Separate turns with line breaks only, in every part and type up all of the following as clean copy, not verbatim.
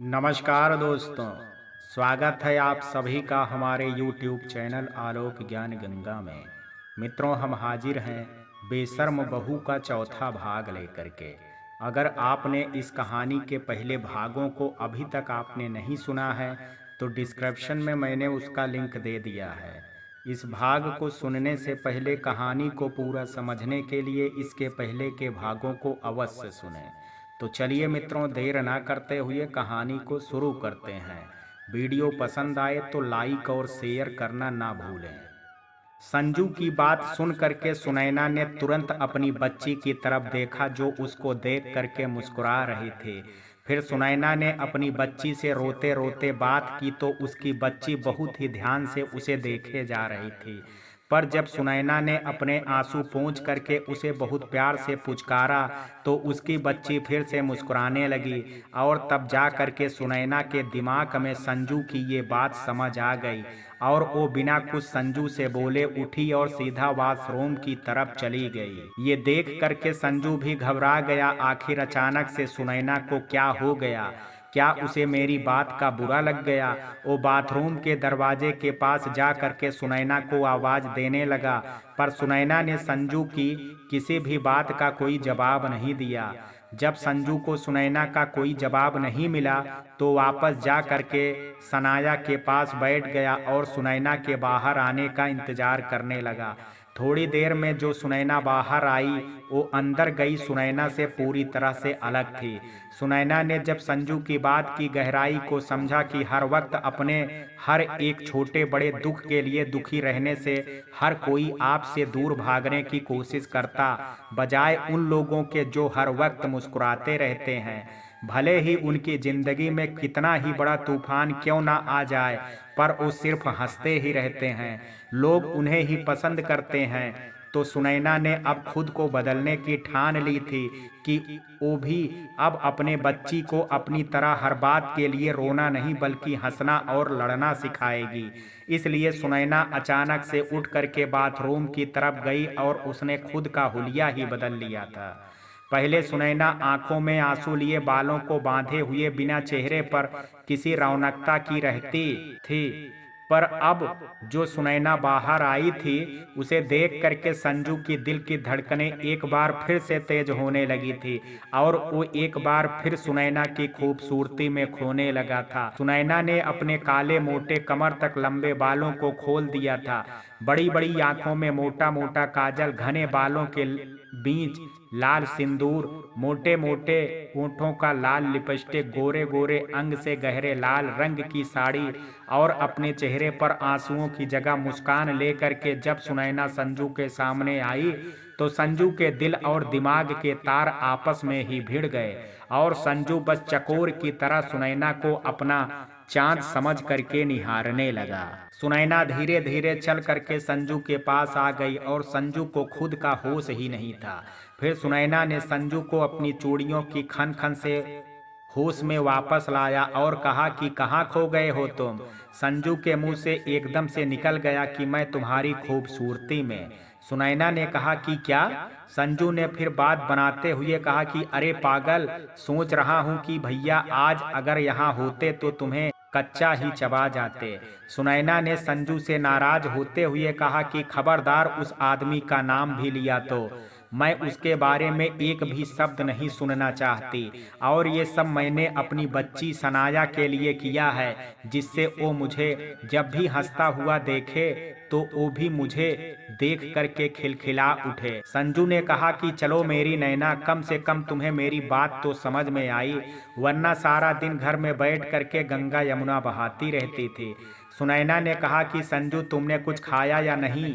नमस्कार दोस्तों। स्वागत है आप सभी का हमारे YouTube चैनल आलोक ज्ञान गंगा में। मित्रों, हम हाजिर हैं बेशर्म बहू का चौथा भाग लेकर के। अगर आपने इस कहानी के पहले भागों को अभी तक आपने नहीं सुना है तो डिस्क्रिप्शन में मैंने उसका लिंक दे दिया है। इस भाग को सुनने से पहले कहानी को पूरा समझने के लिए इसके पहले के भागों को अवश्य सुनें। तो चलिए मित्रों, देर ना करते हुए कहानी को शुरू करते हैं। वीडियो पसंद आए तो लाइक और शेयर करना ना भूलें। संजू की बात सुन करके सुनैना ने तुरंत अपनी बच्ची की तरफ देखा जो उसको देख करके मुस्कुरा रही थी। फिर सुनैना ने अपनी बच्ची से रोते रोते बात की तो उसकी बच्ची बहुत ही ध्यान से उसे देखे जा रही थी। पर जब सुनैना ने अपने आंसू पोंछ करके उसे बहुत प्यार से पुचकारा तो उसकी बच्ची फिर से मुस्कुराने लगी। और तब जा करके सुनैना के दिमाग में संजू की ये बात समझ आ गई और वो बिना कुछ संजू से बोले उठी और सीधा वॉशरूम की तरफ चली गई। ये देख करके संजू भी घबरा गया। आखिर अचानक से सुनैना को क्या हो गया? क्या उसे मेरी बात का बुरा लग गया? वो बाथरूम के दरवाजे के पास जा करके सुनैना को आवाज देने लगा, पर सुनैना ने संजू की किसी भी बात का कोई जवाब नहीं दिया। जब संजू को सुनैना का कोई जवाब नहीं मिला तो वापस जा करके सनाया के पास बैठ गया और सुनैना के बाहर आने का इंतजार करने लगा। थोड़ी देर में जो सुनैना बाहर आई वो अंदर गई सुनैना से पूरी तरह से अलग थी। सुनैना ने जब संजू की बात की गहराई को समझा कि हर वक्त अपने हर एक छोटे बड़े दुख के लिए दुखी रहने से हर कोई आपसे दूर भागने की कोशिश करता, बजाय उन लोगों के जो हर वक्त मुस्कुराते रहते हैं। भले ही उनकी जिंदगी में कितना ही बड़ा तूफान क्यों ना आ जाए, पर वो सिर्फ हंसते ही रहते हैं। लोग उन्हें ही पसंद करते हैं। तो सुनैना ने अब खुद को बदलने की ठान ली थी कि वो भी अब अपने बच्ची को अपनी तरह हर बात के लिए रोना नहीं बल्कि हंसना और लड़ना सिखाएगी। इसलिए सुनैना अचानक से उठ करके बाथरूम की तरफ गई और उसने खुद का हुलिया ही बदल लिया था। पहले सुनैना आंखों में आंसू लिए बालों को बांधे हुए बिना चेहरे पर किसी रौनकता की रहती थी, पर अब जो सुनैना बाहर आई थी उसे देख करके संजू की दिल की धड़कनें एक बार फिर से तेज होने लगी थी और वो एक बार फिर सुनैना की खूबसूरती में खोने लगा था। सुनैना ने अपने काले मोटे कमर तक लंबे बालों को खोल दिया था। बड़ी बड़ी आंखों में मोटा मोटा काजल, घने बालों के बीच लाल सिंदूर, मोटे मोटे होठों का लाल लिपस्टिक, गोरे गोरे अंग से गहरे लाल रंग की साड़ी और अपने चेहरे पर आंसुओं की जगह मुस्कान लेकर के जब सुनैना संजू के सामने आई तो संजू के दिल और दिमाग के तार आपस में ही भिड़ गए और संजू बस चकोर की तरह सुनैना को अपना चांद समझ करके निहारने लगा। सुनैना धीरे धीरे चल करके संजू के पास आ गई और संजू को खुद का होश ही नहीं था। फिर सुनैना ने संजू को अपनी चूड़ियों की खन खन से होश में वापस लाया और कहा कि कहाँ खो गए हो तुम? संजू के मुंह से एकदम से निकल गया कि मैं तुम्हारी खूबसूरती में। सुनैना ने कहा कि क्या? संजू ने फिर बात बनाते हुए कहा कि अरे पागल, सोच रहा हूँ कि भैया आज अगर यहाँ होते तो तुम्हें कच्चा ही चबा जाते। सुनैना ने संजू से नाराज होते हुए कहा कि खबरदार उस आदमी का नाम भी लिया तो मैं उसके बारे में एक भी शब्द नहीं सुनना चाहती। और ये सब मैंने अपनी बच्ची सनाया के लिए किया है, जिससे वो मुझे जब भी हंसता हुआ देखे तो वो भी मुझे देख करके खिलखिला उठे। संजू ने कहा कि चलो मेरी नैना, कम से कम तुम्हें मेरी बात तो समझ में आई, वरना सारा दिन घर में बैठ करके गंगा यमुना बहाती रहती थी। सुनैना ने कहा कि संजू, तुमने कुछ खाया या नहीं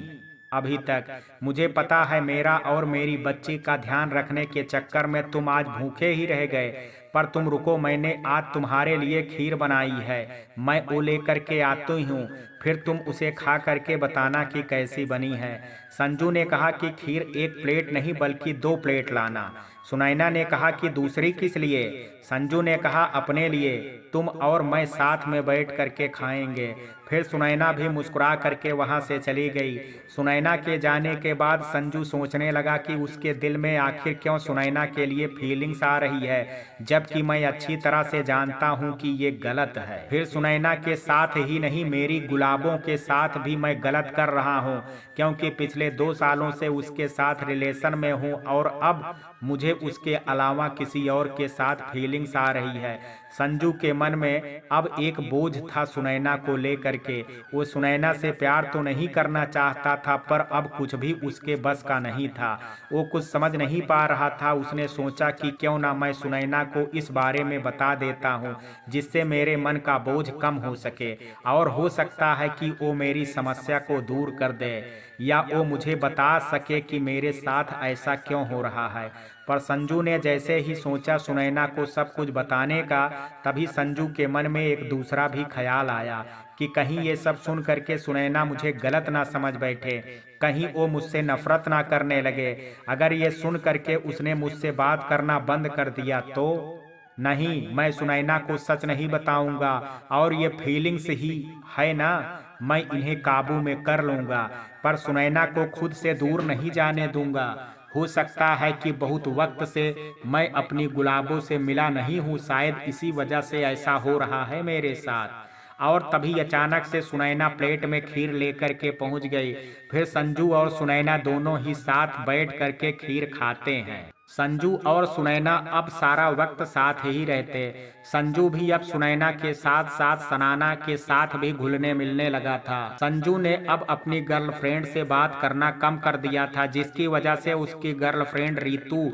अभी तक? मुझे पता है मेरा और मेरी बच्ची का ध्यान रखने के चक्कर में तुम आज भूखे ही रह गए, पर तुम रुको, मैंने आज तुम्हारे लिए खीर बनाई है, मैं वो लेकर के आती हूँ, फिर तुम उसे खा करके बताना कि कैसी बनी है। संजू ने कहा कि खीर एक प्लेट नहीं बल्कि 2 प्लेट लाना। सुनैना ने कहा कि दूसरी किस लिए? संजू ने कहा अपने लिए, तुम और मैं साथ में बैठ करके खाएंगे। फिर सुनैना भी मुस्कुरा करके वहां से चली गई। सुनैना के जाने के बाद संजू सोचने लगा कि उसके दिल में आखिर क्यों सुनैना के लिए फीलिंग्स आ रही है, जबकि मैं अच्छी तरह से जानता हूं कि ये गलत है। फिर सुनैना के साथ ही नहीं, मेरी गुलाबों के साथ भी मैं गलत कर रहा हूं, क्योंकि पिछले 2 सालों से उसके साथ रिलेशन में हूं और अब मुझे उसके अलावा किसी और के साथ फीलिंग्स आ रही है। संजू के मन में अब एक बोझ था सुनैना को लेकर के। वो सुनैना से प्यार तो नहीं करना चाहता था, पर अब कुछ भी उसके बस का नहीं था। वो कुछ समझ नहीं पा रहा था। उसने सोचा कि क्यों ना मैं सुनैना को इस बारे में बता देता हूँ, जिससे मेरे मन का बोझ कम हो सके और हो सकता है कि वो मेरी समस्या को दूर कर दे, या वो मुझे बता सके कि मेरे साथ ऐसा क्यों हो रहा है। पर संजू ने जैसे ही सोचा सुनैना को सब कुछ बताने का, तभी संजू के मन में एक दूसरा भी ख्याल आया कि कहीं ये सब सुन करके सुनैना मुझे गलत ना समझ बैठे, कहीं वो मुझसे नफरत ना करने लगे। अगर ये सुन करके उसने मुझसे बात करना बंद कर दिया तो नहीं, मैं सुनैना को सच नहीं बताऊंगा और ये फीलिंग्स ही है ना, मैं इन्हें काबू में कर लूंगा, पर सुनैना को खुद से दूर नहीं जाने दूंगा। हो सकता है कि बहुत वक्त से मैं अपनी गुलाबों से मिला नहीं हूँ, शायद इसी वजह से ऐसा हो रहा है मेरे साथ। और तभी अचानक से सुनैना प्लेट में खीर लेकर के पहुंच गई। फिर संजू और सुनैना दोनों ही साथ बैठ करके खीर खाते हैं। संजू और सुनैना अब सारा वक्त साथ ही रहते। संजू भी अब सुनैना के साथ साथ सनाना के साथ भी घुलने मिलने लगा था। संजू ने अब अपनी गर्लफ्रेंड से बात करना कम कर दिया था, जिसकी वजह से उसकी गर्लफ्रेंड रितु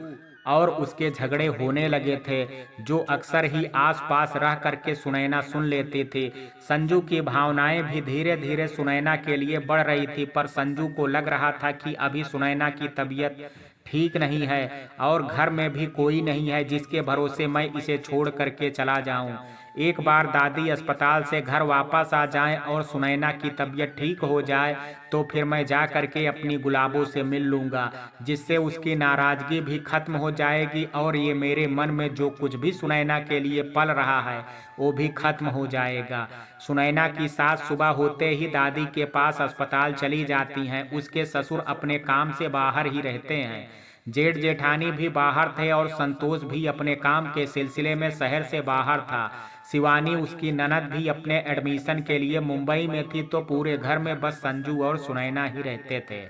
और उसके झगड़े होने लगे थे, जो अक्सर ही आसपास रह करके सुनैना सुन लेती थी। संजू की भावनाएं भी धीरे धीरे सुनैना के लिए बढ़ रही थी, पर संजू को लग रहा था कि अभी सुनैना की तबीयत ठीक नहीं है और घर में भी कोई नहीं है जिसके भरोसे मैं इसे छोड़ करके चला जाऊं। एक बार दादी अस्पताल से घर वापस आ जाएं और सुनैना की तबीयत ठीक हो जाए तो फिर मैं जा करके अपनी गुलाबों से मिल लूंगा, जिससे उसकी नाराजगी भी खत्म हो जाएगी और ये मेरे मन में जो कुछ भी सुनैना के लिए पल रहा है वो भी खत्म हो जाएगा। सुनैना की सास सुबह होते ही दादी के पास अस्पताल चली जाती हैं। उसके ससुर अपने काम से बाहर ही रहते हैं। जेठ जेठानी भी बाहर थे और संतोष भी अपने काम के सिलसिले में शहर से बाहर था। शिवानी उसकी ननद भी अपने एडमिशन के लिए मुंबई में थी, तो पूरे घर में बस संजू और सुनैना ही रहते थे।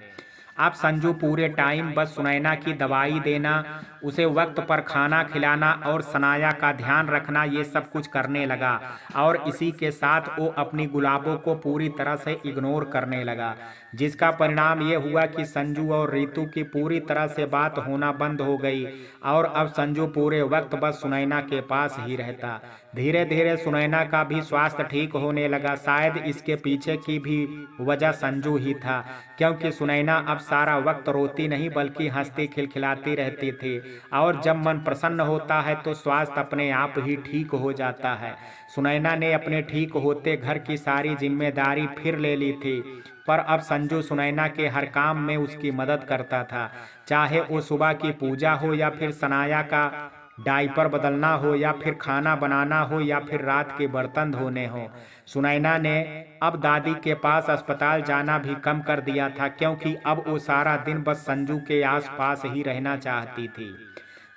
अब संजू पूरे टाइम बस सुनैना की दवाई देना, उसे वक्त पर खाना खिलाना और सनाया का ध्यान रखना, ये सब कुछ करने लगा और इसी के साथ वो अपनी गुलाबों को पूरी तरह से इग्नोर करने लगा, जिसका परिणाम ये हुआ कि संजू और रितु की पूरी तरह से बात होना बंद हो गई और अब संजू पूरे वक्त बस सुनैना के पास ही रहता। धीरे धीरे सुनैना का भी स्वास्थ्य ठीक होने लगा। शायद इसके पीछे की भी वजह संजू ही था, क्योंकि सुनैना अब सारा वक्त रोती नहीं बल्कि हंसती खिलखिलाती रहती थी और जब मन प्रसन्न होता है तो स्वास्थ्य अपने आप ही ठीक हो जाता है। सुनैना ने अपने ठीक होते घर की सारी जिम्मेदारी फिर ले ली थी, पर अब संजू सुनैना के हर काम में उसकी मदद करता था, चाहे वो सुबह की पूजा हो या फिर सनाया का डायपर बदलना हो या फिर खाना बनाना हो या फिर रात के बर्तन धोने हो। सुनैना ने अब दादी के पास अस्पताल जाना भी कम कर दिया था, क्योंकि अब वो सारा दिन बस संजू के आसपास ही रहना चाहती थी।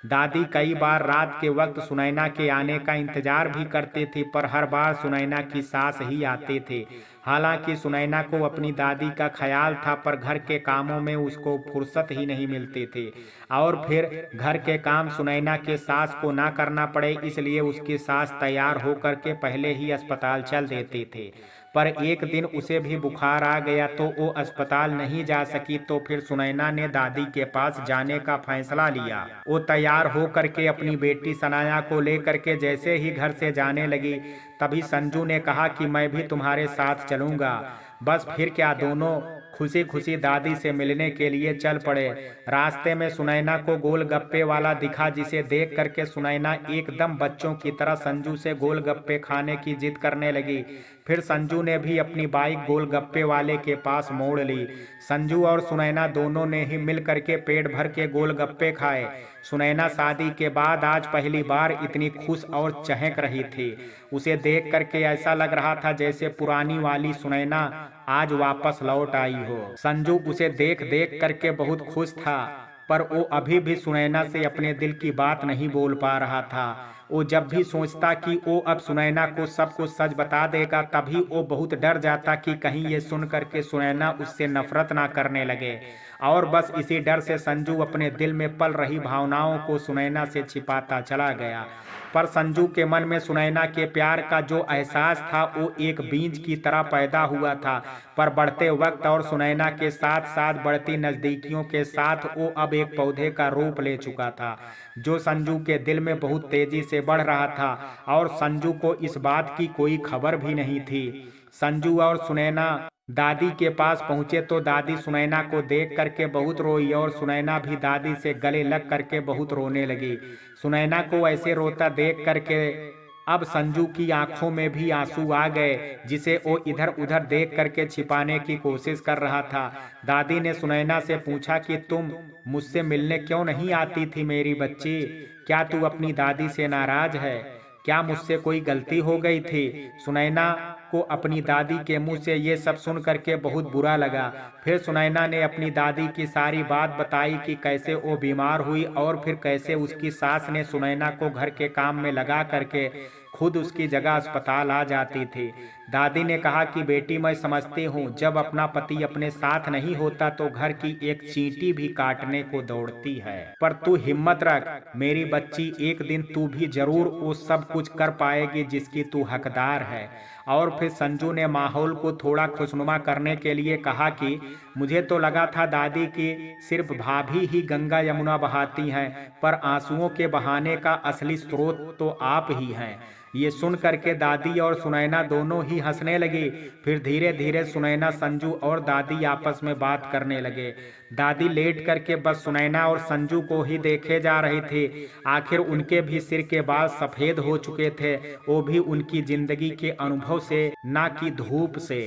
दादी कई बार रात के वक्त सुनैना के आने का इंतजार भी करती थी, पर हर बार सुनैना की सास ही आती थी। हालांकि सुनैना को अपनी दादी का ख्याल था, पर घर के कामों में उसको फुर्सत ही नहीं मिलती थी और फिर घर के काम सुनैना के सास को ना करना पड़े, इसलिए उसकी सास तैयार होकर के पहले ही अस्पताल चल देती थी। पर एक दिन उसे भी बुखार आ गया तो वो अस्पताल नहीं जा सकी, तो फिर सुनैना ने दादी के पास जाने का फैसला लिया। वो तैयार होकर के अपनी बेटी सनाया को लेकर के जैसे ही घर से जाने लगी, तभी संजू ने कहा कि मैं भी तुम्हारे साथ चलूंगा। बस फिर क्या, दोनों खुशी खुशी दादी से मिलने के लिए चल पड़े। रास्ते में सुनैना को गोलगप्पे वाला दिखा, जिसे देख करके सुनैना एकदम बच्चों की तरह संजू से गोलगप्पे खाने की जिद करने लगी। फिर संजू ने भी अपनी बाइक गोलगप्पे वाले के पास मोड़ ली। संजू और सुनैना दोनों ने ही मिल करके पेट भर के गोलगप्पे खाए। सुनैना शादी के बाद आज पहली बार इतनी खुश और चहक रही थी। उसे देख करके ऐसा लग रहा था जैसे पुरानी वाली सुनैना आज वापस लौट आई हो। संजू उसे देख देख करके बहुत खुश था, पर वो अभी भी सुनैना से अपने दिल की बात नहीं बोल पा रहा था। वो जब भी सोचता कि वो अब सुनैना को सब कुछ सच बता देगा, तभी वो बहुत डर जाता कि कहीं ये सुन करके सुनैना उससे नफरत ना करने लगे। और बस इसी डर से संजू अपने दिल में पल रही भावनाओं को सुनैना से छिपाता चला गया। पर संजू के मन में सुनैना के प्यार का जो एहसास था वो एक बीज की तरह पैदा हुआ था, पर बढ़ते वक्त और सुनैना के साथ साथ बढ़ती नजदीकियों के साथ वो अब एक पौधे का रूप ले चुका था, जो संजू के दिल में बहुत तेजी से बढ़ रहा था। और संजू को इस बात की कोई खबर भी नहीं थी। संजू और सुनैना दादी के पास पहुंचे तो दादी सुनैना को देख करके बहुत रोई और सुनैना भी दादी से गले लग करके बहुत रोने लगी। सुनैना को ऐसे रोता देख करके अब संजू की आंखों में भी आंसू आ गए, जिसे वो इधर उधर देख करके छिपाने की कोशिश कर रहा था। दादी ने सुनैना से पूछा कि तुम मुझसे मिलने क्यों नहीं आती थी मेरी बच्ची? क्या तू अपनी दादी से नाराज है? क्या मुझसे कोई गलती हो गई थी? सुनैना को अपनी दादी के मुंह से ये सब सुन करके बहुत बुरा लगा। फिर सुनैना ने अपनी दादी की सारी बात बताई कि कैसे वो बीमार हुई और फिर कैसे उसकी सास ने सुनैना को घर के काम में लगा करके खुद उसकी जगह अस्पताल आ जाती थी। दादी ने कहा कि बेटी, मैं समझती हूँ जब अपना पति अपने साथ नहीं होता तो घर की एक चींटी भी काटने को दौड़ती है, पर तू हिम्मत रख मेरी बच्ची, एक दिन तू भी जरूर वो सब कुछ कर पाएगी जिसकी तू हकदार है। और फिर संजू ने माहौल को थोड़ा खुशनुमा करने के लिए कहा कि मुझे तो लगा था दादी की सिर्फ भाभी ही गंगा यमुना बहाती हैं, पर आंसुओं के बहाने का असली स्रोत तो आप ही हैं। ये सुन करके दादी और सुनैना दोनों ही हंसने लगी। फिर धीरे धीरे सुनैना, संजू और दादी आपस में बात करने लगे। दादी लेट करके बस सुनैना और संजू को ही देखे जा रही थी। आखिर उनके भी सिर के बाल सफेद हो चुके थे, वो भी उनकी जिंदगी के अनुभव से, ना कि धूप से।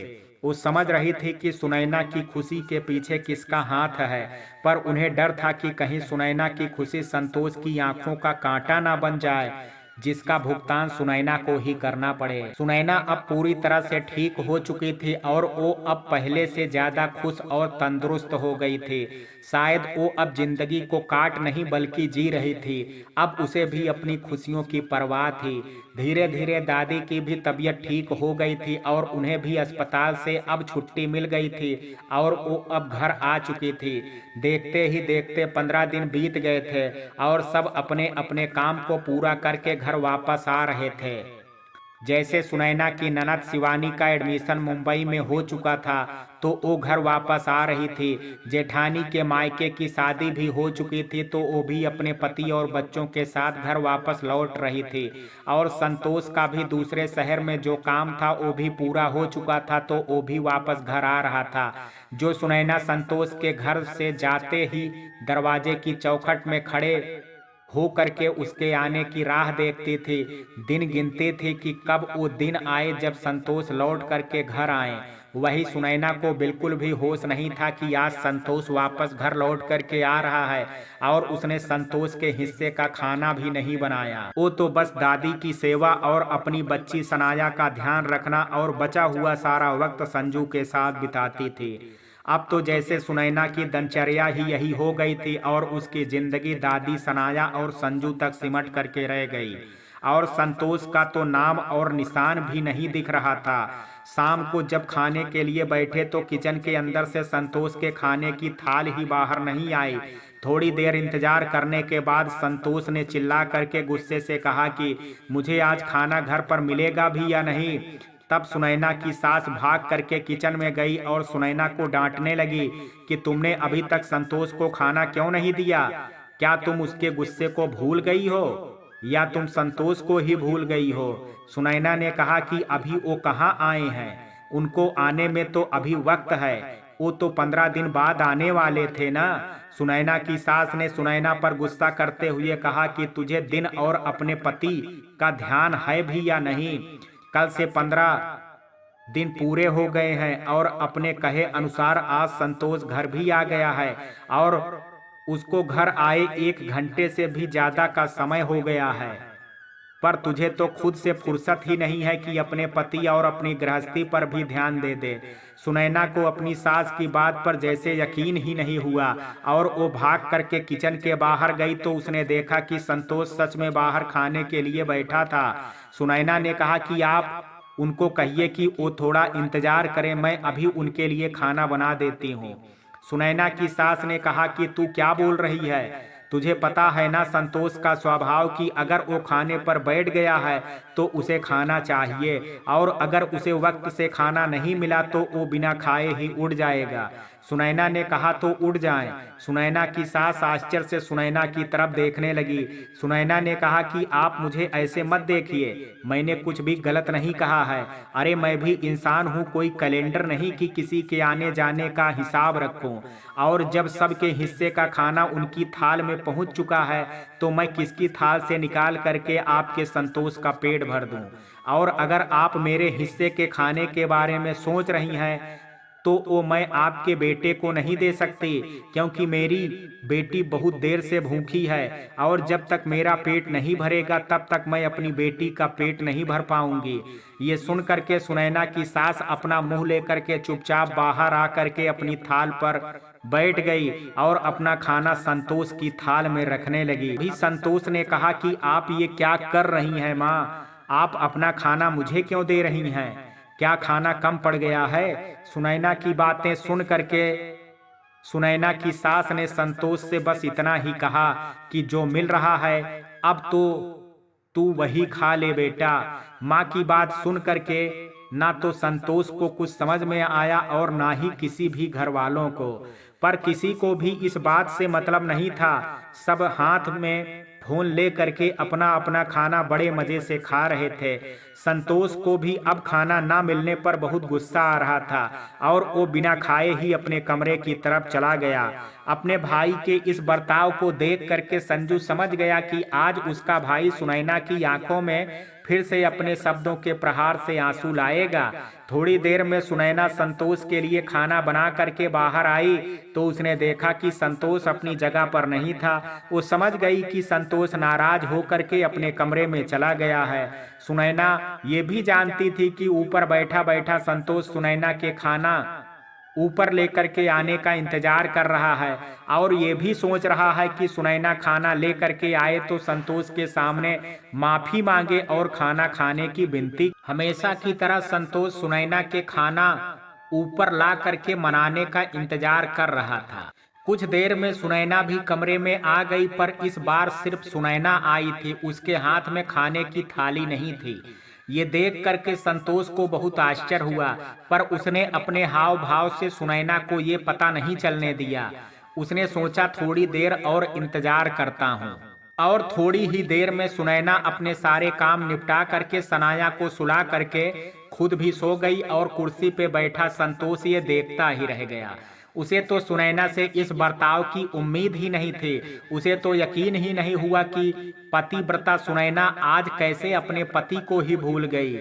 वो समझ रही थी कि सुनैना की खुशी के पीछे किसका हाथ है, पर उन्हें डर था कि कहीं सुनैना की खुशी संतोष की आंखों का कांटा ना बन जाए, जिसका भुगतान सुनैना को ही करना पड़े। सुनैना अब पूरी तरह से ठीक हो चुकी थी और वो अब पहले से ज्यादा खुश और तंदुरुस्त हो गई थी। शायद वो अब जिंदगी को काट नहीं बल्कि जी रही थी। अब उसे भी अपनी खुशियों की परवाह थी। धीरे धीरे दादी की भी तबीयत ठीक हो गई थी और उन्हें भी अस्पताल से अब छुट्टी मिल गई थी और वो अब घर आ चुकी थी। देखते ही देखते 15 दिन बीत गए थे और सब अपने अपने काम को पूरा करके घर वापस आ रहे थे। जैसे सुनैना की ननद शिवानी का एडमिशन मुंबई में हो चुका था तो वो घर वापस आ रही थी। जेठानी के मायके की शादी भी हो चुकी थी तो वो भी अपने पति और बच्चों के साथ घर वापस लौट रही थी। और संतोष का भी दूसरे शहर में जो काम था वो भी पूरा हो चुका था तो वो भी वापस घर आ रहा था। जो सुनैना संतोष के घर से जाते ही दरवाजे की चौखट में खड़े हो करके उसके आने की राह देखती थी, दिन गिनती थी कि कब वो दिन आए जब संतोष लौट करके घर आए। वही सुनैना को बिल्कुल भी होश नहीं था कि आज संतोष वापस घर लौट करके आ रहा है और उसने संतोष के हिस्से का खाना भी नहीं बनाया। वो तो बस दादी की सेवा और अपनी बच्ची सनाया का ध्यान रखना और बचा हुआ सारा वक्त संजू के साथ बिताती थी। अब तो जैसे सुनैना की दिनचर्या ही यही हो गई थी और उसकी जिंदगी दादी, सनाया और संजू तक सिमट करके रह गई। और संतोष का तो नाम और निशान भी नहीं दिख रहा था। शाम को जब खाने के लिए बैठे तो किचन के अंदर से संतोष के खाने की थाल ही बाहर नहीं आई। थोड़ी देर इंतजार करने के बाद संतोष ने चिल्ला करके गुस्से से कहा कि मुझे आज खाना घर पर मिलेगा भी या नहीं। तब सुनैना की सास भाग करके किचन में गई और सुनैना को डांटने लगी कि तुमने अभी तक संतोष को खाना क्यों नहीं दिया? क्या तुम उसके गुस्से को भूल गई हो या तुम संतोष को ही भूल गई हो? सुनैना ने कहा कि अभी वो कहाँ आए हैं, उनको आने में तो अभी वक्त है, वो तो 15 दिन बाद आने वाले थे ना। सुनैना की सास ने सुनैना पर गुस्सा करते हुए कहा कि तुझे दिन और अपने पति का ध्यान है भी या नहीं? कल से 15 दिन पूरे हो गए हैं और अपने कहे अनुसार आज संतोष घर भी आ गया है और उसको घर आए 1 घंटे से भी ज्यादा का समय हो गया है। पर तुझे तो खुद से फुर्सत ही नहीं है कि अपने पति और अपनी गृहस्थी पर भी ध्यान दे दे। सुनैना को अपनी सास की बात पर जैसे यकीन ही नहीं हुआ और वो भाग करके किचन के बाहर गई तो उसने देखा कि संतोष सच में बाहर खाने के लिए बैठा था। सुनैना ने कहा कि आप उनको कहिए कि वो थोड़ा इंतजार करें, मैं अभी उनके लिए खाना बना देती हूँ। सुनैना की सास ने कहा कि तू क्या बोल रही है? तुझे पता है ना संतोष का स्वभाव कि अगर वो खाने पर बैठ गया है तो उसे खाना चाहिए और अगर उसे वक्त से खाना नहीं मिला तो वो बिना खाए ही उड़ जाएगा। सुनैना ने कहा तो उड़ जाएं। सुनैना की सास आश्चर्य से सुनैना की तरफ देखने लगी। सुनैना ने कहा कि आप मुझे ऐसे मत देखिए, मैंने कुछ भी गलत नहीं कहा है। अरे मैं भी इंसान हूँ, कोई कैलेंडर नहीं कि किसी के आने जाने का हिसाब रखूं। और जब सबके हिस्से का खाना उनकी थाल में पहुंच चुका है तो मैं किसकी थाल से निकाल करके आपके संतोष का पेट भर दूं। और अगर आप मेरे हिस्से के खाने के बारे में सोच रही हैं तो वो मैं आपके बेटे को नहीं दे सकती, क्योंकि मेरी बेटी बहुत देर से भूखी है और जब तक मेरा पेट नहीं भरेगा तब तक मैं अपनी बेटी का पेट नहीं भर पाऊंगी। ये सुन करके सुनैना की सास अपना मुंह लेकर के चुपचाप बाहर आ करके अपनी थाल पर बैठ गई और अपना खाना संतोष की थाल में रखने लगी। भी संतोष ने कहा कि आप ये क्या कर रही हैं माँ? आप अपना खाना मुझे क्यों दे रही हैं? क्या खाना कम पड़ गया है? सुनैना की बातें सुन करके सुनैना की सास ने संतोष से बस इतना ही कहा कि जो मिल रहा है अब तो तू वही खा ले बेटा। माँ की बात सुन करके ना तो संतोष को कुछ समझ में आया और ना ही किसी भी घर वालों को, पर किसी को भी इस बात से मतलब नहीं था। सब हाथ में फोन ले करके अपना अपना खाना बड़े मजे से खा रहे थे। संतोष को भी अब खाना ना मिलने पर बहुत गुस्सा आ रहा था और वो बिना खाए ही अपने कमरे की तरफ चला गया। अपने भाई के इस बर्ताव को देख करके संजू समझ गया कि आज उसका भाई सुनैना की आंखों में फिर से अपने शब्दों के प्रहार से आंसू लाएगा। थोड़ी देर में सुनैना संतोष के लिए खाना बना करके बाहर आई तो उसने देखा कि संतोष अपनी जगह पर नहीं था। वो समझ गई कि संतोष नाराज होकर के अपने कमरे में चला गया है। सुनैना ये भी जानती थी कि ऊपर बैठा बैठा संतोष सुनैना के खाना ऊपर लेकर के आने का इंतजार कर रहा है और ये भी सोच रहा है कि सुनैना खाना लेकर के आए तो संतोष के सामने माफी मांगे और खाना खाने की विनती। हमेशा की तरह संतोष सुनैना के खाना ऊपर ला करके मनाने का इंतजार कर रहा था। कुछ देर में सुनैना भी कमरे में आ गई, पर इस बार सिर्फ सुनैना आई थी, उसके हाथ में खाने की थाली नहीं थी। ये देख करके संतोष को बहुत आश्चर्य हुआ, पर उसने अपने हाव भाव से सुनैना को ये पता नहीं चलने दिया। उसने सोचा थोड़ी देर और इंतजार करता हूँ। और थोड़ी ही देर में सुनैना अपने सारे काम निपटा करके सनाया को सुला करके खुद भी सो गई और कुर्सी पे बैठा संतोष ये देखता ही रह गया। उसे तो सुनैना से इस बर्ताव की उम्मीद ही नहीं थी। उसे तो यकीन ही नहीं हुआ कि पतिव्रता सुनैना आज कैसे अपने पति को ही भूल गई।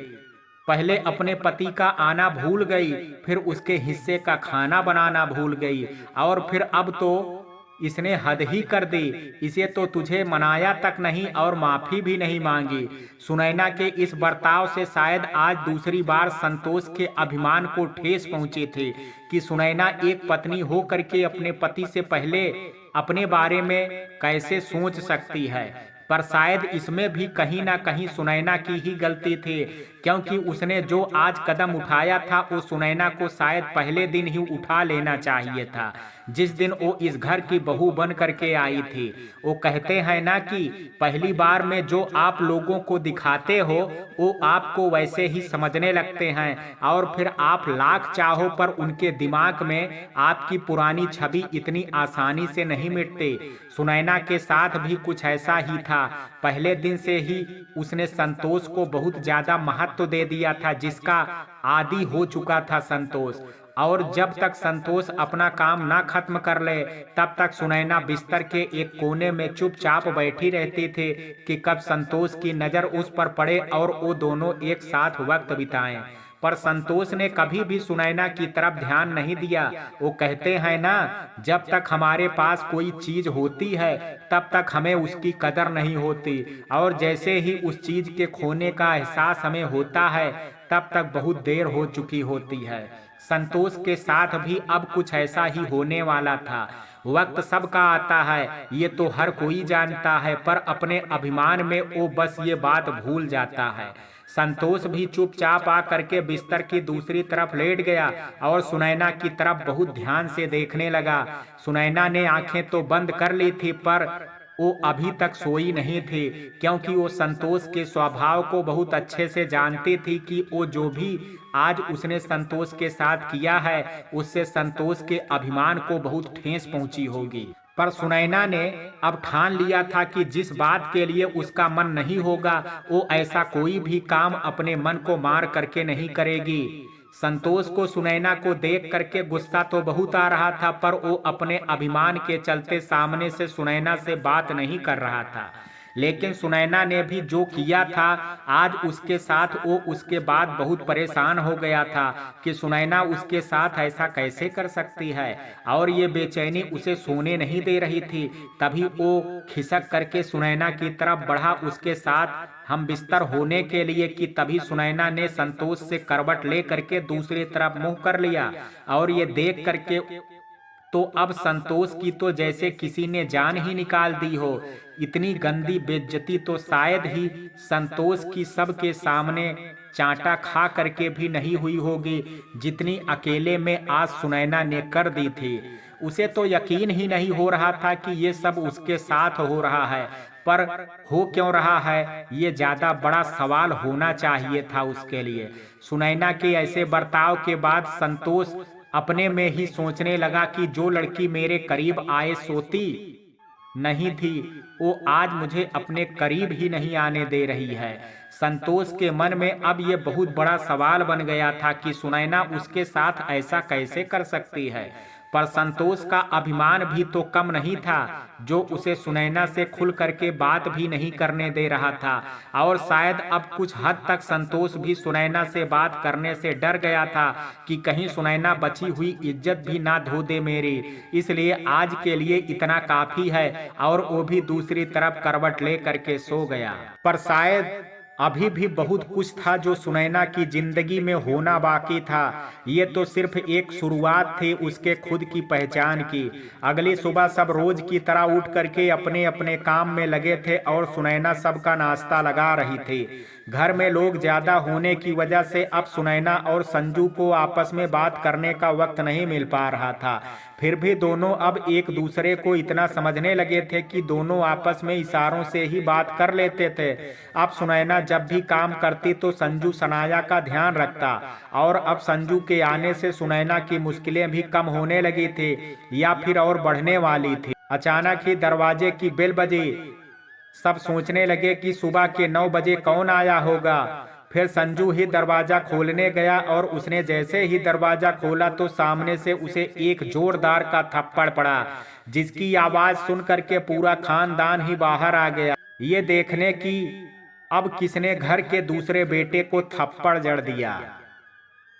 पहले अपने पति का आना भूल गई, फिर उसके हिस्से का खाना बनाना भूल गई और फिर अब तो इसने हद ही कर दी। इसे तो तुझे मनाया तक नहीं और माफी भी नहीं मांगी। सुनैना के इस बर्ताव से शायद आज दूसरी बार संतोष के अभिमान को ठेस पहुंची थी कि सुनैना एक पत्नी हो करके अपने पति से पहले अपने बारे में कैसे सोच सकती है। पर शायद इसमें भी कहीं ना कहीं सुनैना की ही गलती थी, क्योंकि उसने जो आज कदम उठाया था वो सुनैना को शायद पहले दिन ही उठा लेना चाहिए था, जिस दिन वो इस घर की बहू बन करके आई थी। वो कहते हैं ना कि पहली बार में जो आप लोगों को दिखाते हो वो आपको वैसे ही समझने लगते हैं और फिर आप लाख चाहो पर उनके दिमाग में आपकी पुरानी छवि इतनी आसानी से नहीं मिटती। सुनैना के साथ भी कुछ ऐसा ही था। पहले दिन से ही उसने संतोष को बहुत ज्यादा महत्व दे दिया था, जिसका आदी हो चुका था संतोष। और जब तक संतोष अपना काम ना खत्म कर ले तब तक सुनैना बिस्तर के एक कोने में चुपचाप बैठी रहती थी कि कब संतोष की नजर उस पर पड़े और वो दोनों एक साथ वक्त बिताएं। पर संतोष ने कभी भी सुनैना की तरफ ध्यान नहीं दिया। वो कहते हैं ना, जब तक हमारे पास कोई चीज होती है तब तक हमें उसकी कदर नहीं होती, और जैसे ही उस चीज के खोने का एहसास हमें होता है तब तक बहुत देर हो चुकी होती है। संतोष के साथ भी अब कुछ ऐसा ही होने वाला था। वक्त सबका आता है, ये तो हर कोई जानता है, पर अपने अभिमान में वो बस ये बात भूल जाता है। संतोष भी चुपचाप आ करके बिस्तर की दूसरी तरफ लेट गया और सुनैना की तरफ बहुत ध्यान से देखने लगा। सुनैना ने आंखें तो बंद कर ली थी, पर वो अभी तक सोई नहीं थी, क्योंकि वो संतोष के स्वभाव को बहुत अच्छे से जानती थी कि वो जो भी आज उसने संतोष के साथ किया है उससे संतोष के अभिमान को बहुत ठेस पहुंची होगी। पर सुनैना ने अब ठान लिया था कि जिस बात के लिए उसका मन नहीं होगा वो ऐसा कोई भी काम अपने मन को मार करके नहीं करेगी। संतोष को सुनैना को देख करके गुस्सा तो बहुत आ रहा था, पर वो अपने अभिमान के चलते सामने से सुनैना से बात नहीं कर रहा था। लेकिन सुनैना ने भी जो किया था आज उसके साथ, वो उसके बाद बहुत परेशान हो गया था कि सुनैना उसके साथ ऐसा कैसे कर सकती है, और ये बेचैनी उसे सोने नहीं दे रही थी। तभी वो खिसक करके सुनैना की तरफ बढ़ा उसके साथ हम बिस्तर होने के लिए कि तभी सुनैना ने संतोष से करवट ले करके दूसरी तरफ मुंह कर लिया, और ये देख करके तो अब संतोष की तो जैसे किसी ने जान ही निकाल दी हो। इतनी गंदी बेइज्जती तो शायद ही संतोष की सबके सामने चांटा खा करके भी नहीं हुई होगी, जितनी अकेले में आज सुनैना ने कर दी थी। उसे तो यकीन ही नहीं हो रहा था कि ये सब उसके साथ हो रहा है, पर हो क्यों रहा है ये ज्यादा बड़ा सवाल होना चाहिए था उसके लिए। सुनैना के ऐसे बर्ताव के बाद संतोष अपने में ही सोचने लगा कि जो लड़की मेरे करीब आए सोती नहीं थी, वो आज मुझे अपने करीब ही नहीं आने दे रही है। संतोष के मन में अब ये बहुत बड़ा सवाल बन गया था कि सुनैना उसके साथ ऐसा कैसे कर सकती है। पर संतोष का अभिमान भी तो कम नहीं था, जो उसे सुनैना से खुल करके बात भी नहीं करने दे रहा था। और शायद अब कुछ हद तक संतोष भी सुनैना से बात करने से डर गया था कि कहीं सुनैना बची हुई इज्जत भी ना धो दे मेरी, इसलिए आज के लिए इतना काफी है, और वो भी दूसरी तरफ करवट ले करके सो गया। पर शायद अभी भी बहुत कुछ था जो सुनैना की जिंदगी में होना बाकी था। ये तो सिर्फ एक शुरुआत थी उसके खुद की पहचान की। अगली सुबह सब रोज की तरह उठ करके अपने अपने काम में लगे थे और सुनैना सबका नाश्ता लगा रही थी। घर में लोग ज्यादा होने की वजह से अब सुनैना और संजू को आपस में बात करने का वक्त नहीं मिल पा रहा था। फिर भी दोनों अब एक दूसरे को इतना समझने लगे थे कि दोनों आपस में इशारों से ही बात कर लेते थे। अब सुनैना जब भी काम करती तो संजू सनाया का ध्यान रखता, और अब संजू के आने से सुनैना की मुश्किलें भी कम होने लगी थी या फिर और बढ़ने वाली थी। अचानक ही दरवाजे की बेल बजी। सब सोचने लगे कि सुबह के 9 बजे कौन आया होगा। फिर संजू ही दरवाजा खोलने गया, और उसने जैसे ही दरवाजा खोला तो सामने से उसे एक जोरदार का थप्पड़ पड़ा, जिसकी आवाज सुन करके पूरा खानदान ही बाहर आ गया, ये देखने की अब किसने घर के दूसरे बेटे को थप्पड़ जड़ दिया।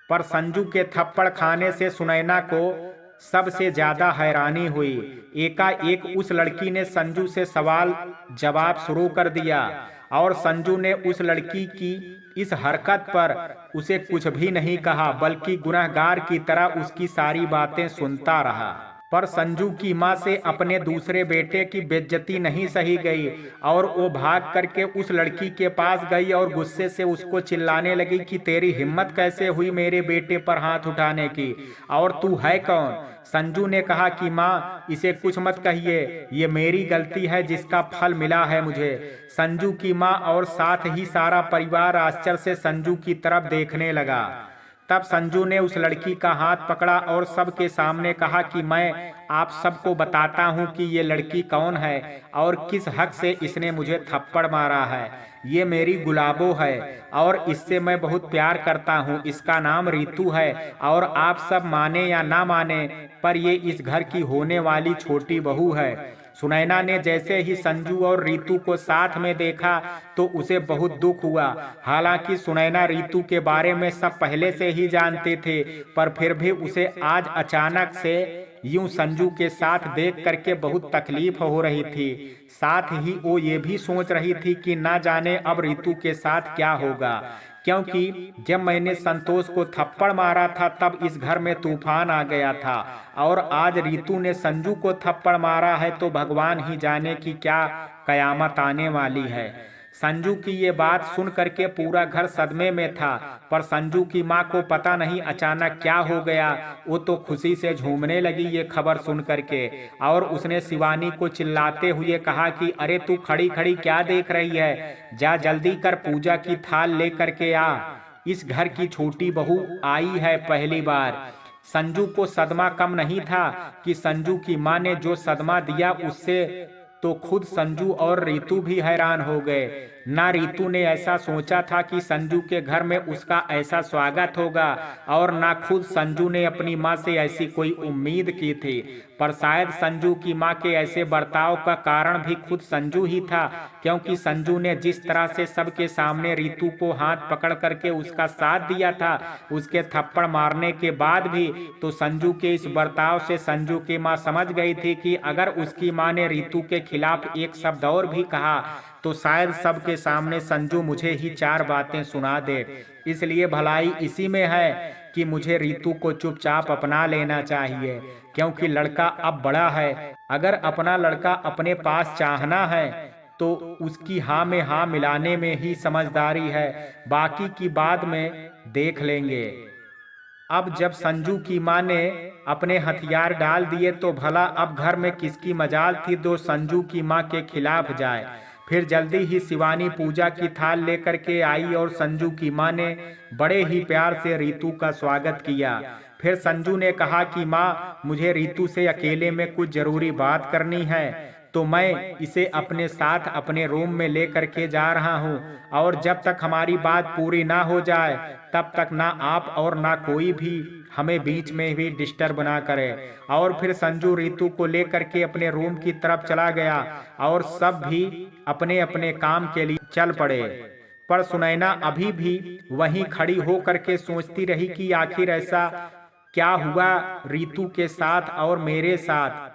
पर संजू के थप्पड़ खाने से सुनैना को सबसे ज्यादा हैरानी हुई। एकाएक उस लड़की ने संजू से सवाल जवाब शुरू कर दिया, और संजू ने उस लड़की की इस हरकत पर उसे कुछ भी नहीं कहा, बल्कि गुनहगार की तरह उसकी सारी बातें सुनता रहा। पर संजू की माँ से अपने दूसरे बेटे की बेइज्जती नहीं सही गई, और वो भाग करके उस लड़की के पास गई और गुस्से से उसको चिल्लाने लगी कि तेरी हिम्मत कैसे हुई मेरे बेटे पर हाथ उठाने की, और तू है कौन। संजू ने कहा कि माँ, इसे कुछ मत कहिए, ये मेरी गलती है जिसका फल मिला है मुझे। संजू की माँ और साथ ही सारा परिवार आश्चर्य से संजू की तरफ देखने लगा। तब संजू ने उस लड़की का हाथ पकड़ा और सबके सामने कहा कि मैं आप सबको बताता हूं कि ये लड़की कौन है और किस हक से इसने मुझे थप्पड़ मारा है। ये मेरी गुलाबो है और इससे मैं बहुत प्यार करता हूं। इसका नाम रीतू है, और आप सब माने या ना माने पर ये इस घर की होने वाली छोटी बहू है। सुनैना ने जैसे ही संजू और रीतू को साथ में देखा तो उसे बहुत दुख हुआ। हालांकि सुनैना रीतू के बारे में सब पहले से ही जानते थे, पर फिर भी उसे आज अचानक से यूं संजू के साथ देख करके बहुत तकलीफ हो रही थी। साथ ही वो ये भी सोच रही थी कि ना जाने अब रीतू के साथ क्या होगा, क्योंकि जब मैंने संतोष को थप्पड़ मारा था तब इस घर में तूफान आ गया था, और आज रीतू ने संजू को थप्पड़ मारा है तो भगवान ही जाने कि क्या कयामत आने वाली है। संजू की ये बात सुन करके पूरा घर सदमे में था, पर संजू की माँ को पता नहीं अचानक क्या हो गया। वो तो खुशी से झूमने लगी ये खबर सुन करके, और उसने शिवानी को चिल्लाते हुए कहा कि अरे तू खड़ी खड़ी क्या देख रही है, जा जल्दी कर पूजा की थाल ले करके आ, इस घर की छोटी बहू आई है पहली बार। संजू को सदमा कम नहीं था कि संजू की माँ ने जो सदमा दिया उससे तो खुद संजू और रीतू भी हैरान हो गए। ना रीतू ने ऐसा सोचा था कि संजू के घर में उसका ऐसा स्वागत होगा, और ना खुद संजू ने अपनी माँ से ऐसी कोई उम्मीद की थी। पर शायद संजू की माँ के ऐसे बर्ताव का कारण भी खुद संजू ही था, क्योंकि संजू ने जिस तरह से सबके सामने रीतू को हाथ पकड़ करके उसका साथ दिया था, उसके थप्पड़ मारने के बाद भी, तो संजू के इस बर्ताव से संजू की माँ समझ गई थी कि अगर उसकी माँ ने रीतू के खिलाफ एक शब्द और भी कहा तो शायद सबके सामने संजू मुझे ही चार बातें सुना दे। इसलिए भलाई इसी में है कि मुझे रीतू को चुपचाप अपना लेना चाहिए, क्योंकि लड़का अब बड़ा है। अगर अपना लड़का अपने पास चाहना है तो उसकी हाँ में हाँ मिलाने में ही समझदारी है, बाकी की बाद में देख लेंगे। अब जब संजू की माँ ने अपने हथियार डाल दिए तो भला अब घर में किसकी मजाल थी जो संजू की माँ के खिलाफ जाए। फिर जल्दी ही शिवानी पूजा की थाल लेकर के आई और संजू की माँ ने बड़े ही प्यार से रीतू का स्वागत किया। फिर संजू ने कहा कि माँ, मुझे रीतू से अकेले में कुछ जरूरी बात करनी है, तो मैं इसे अपने साथ अपने रूम में ले करके जा रहा हूँ, और जब तक हमारी बात पूरी ना हो जाए तब तक ना आप और ना कोई भी हमें बीच में भी डिस्टर्ब ना करे। और फिर संजू रीतू को लेकर के अपने रूम की तरफ चला गया और सब भी अपने अपने काम के लिए चल पड़े। पर सुनैना अभी भी वहीं खड़ी हो करके सोचती रही कि आखिर ऐसा क्या हुआ रीतू के साथ और मेरे साथ,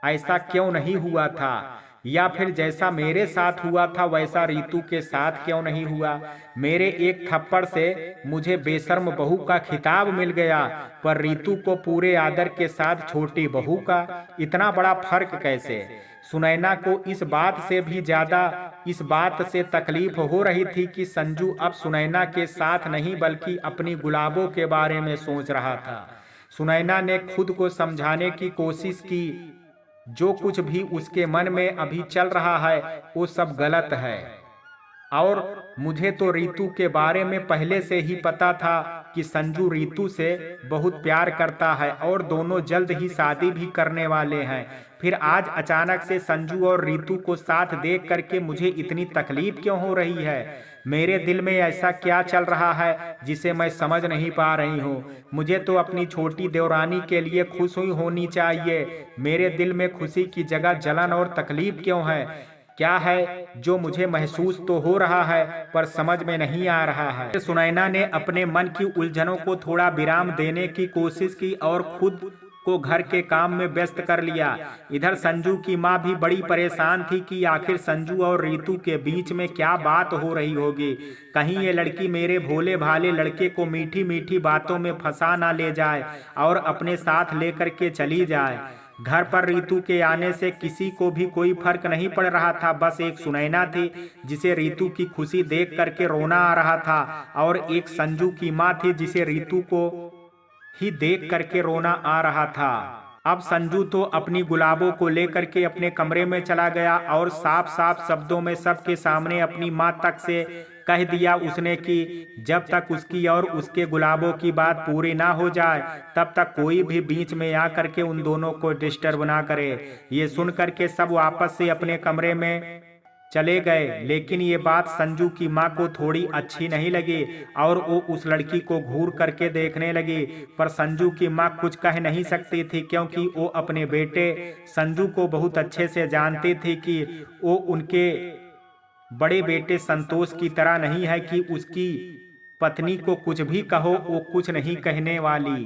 ऐसा क्यों नहीं हुआ था, या फिर जैसा मेरे साथ हुआ था वैसा रीतू के साथ क्यों नहीं हुआ। मेरे एक थप्पड़ से मुझे बेशर्म बहू का खिताब मिल गया, पर रीतू को पूरे आदर के साथ छोटी बहू का इतना बड़ा फर्क कैसे। सुनैना को इस बात से भी ज्यादा इस बात से तकलीफ हो रही थी कि संजू अब सुनैना के साथ नहीं बल्कि अपनी गुलाबों के बारे में सोच रहा था। सुनैना ने खुद को समझाने की कोशिश की, जो कुछ भी उसके मन में अभी चल रहा है वो सब गलत है, और मुझे तो रीतू के बारे में पहले से ही पता था कि संजू रीतू से बहुत प्यार करता है और दोनों जल्द ही शादी भी करने वाले हैं। फिर आज अचानक से संजू और रीतू को साथ देख करके मुझे इतनी तकलीफ क्यों हो रही है। मेरे दिल में ऐसा क्या चल रहा है जिसे मैं समझ नहीं पा रही हूँ। मुझे तो अपनी छोटी देवरानी के लिए खुश हुई होनी चाहिए। मेरे दिल में खुशी की जगह जलन और तकलीफ क्यों है? क्या है जो मुझे महसूस तो हो रहा है पर समझ में नहीं आ रहा है। सुनैना ने अपने मन की उलझनों को थोड़ा विराम देने की कोशिश की और खुद को घर के काम में व्यस्त कर लिया। इधर संजू की माँ भी बड़ी परेशान थी कि आखिर संजू और रीतू के बीच में क्या बात हो रही होगी। कहीं ये लड़की मेरे भोले भाले लड़के को मीठी मीठी बातों में फंसा ना ले जाए और अपने साथ लेकर के चली जाए। घर पर रीतू के आने से किसी को भी कोई फर्क नहीं पड़ रहा था। बस एक सुनैना थी जिसे रीतू की खुशी देख करके रोना आ रहा था, और एक संजू की माँ थी जिसे रीतू को ही देख करके रोना आ रहा था। अब संजू तो अपनी गुलाबों को लेकर के अपने कमरे में चला गया और साफ साफ शब्दों में सबके सामने अपनी माँ तक से कह दिया उसने कि जब तक उसकी और उसके गुलाबों की बात पूरी ना हो जाए तब तक कोई भी बीच में आकर के उन दोनों को डिस्टर्ब ना करे। ये सुन करके सब वापस से अपने कमरे में चले गए। लेकिन ये बात संजू की माँ को थोड़ी अच्छी नहीं लगी और वो उस लड़की को घूर करके देखने लगी। पर संजू की माँ कुछ कह नहीं सकती थी, क्योंकि वो अपने बेटे संजू को बहुत अच्छे से जानती थी कि वो उनके बड़े बेटे संतोष की तरह नहीं है कि उसकी पत्नी को कुछ भी कहो वो कुछ नहीं कहने वाली।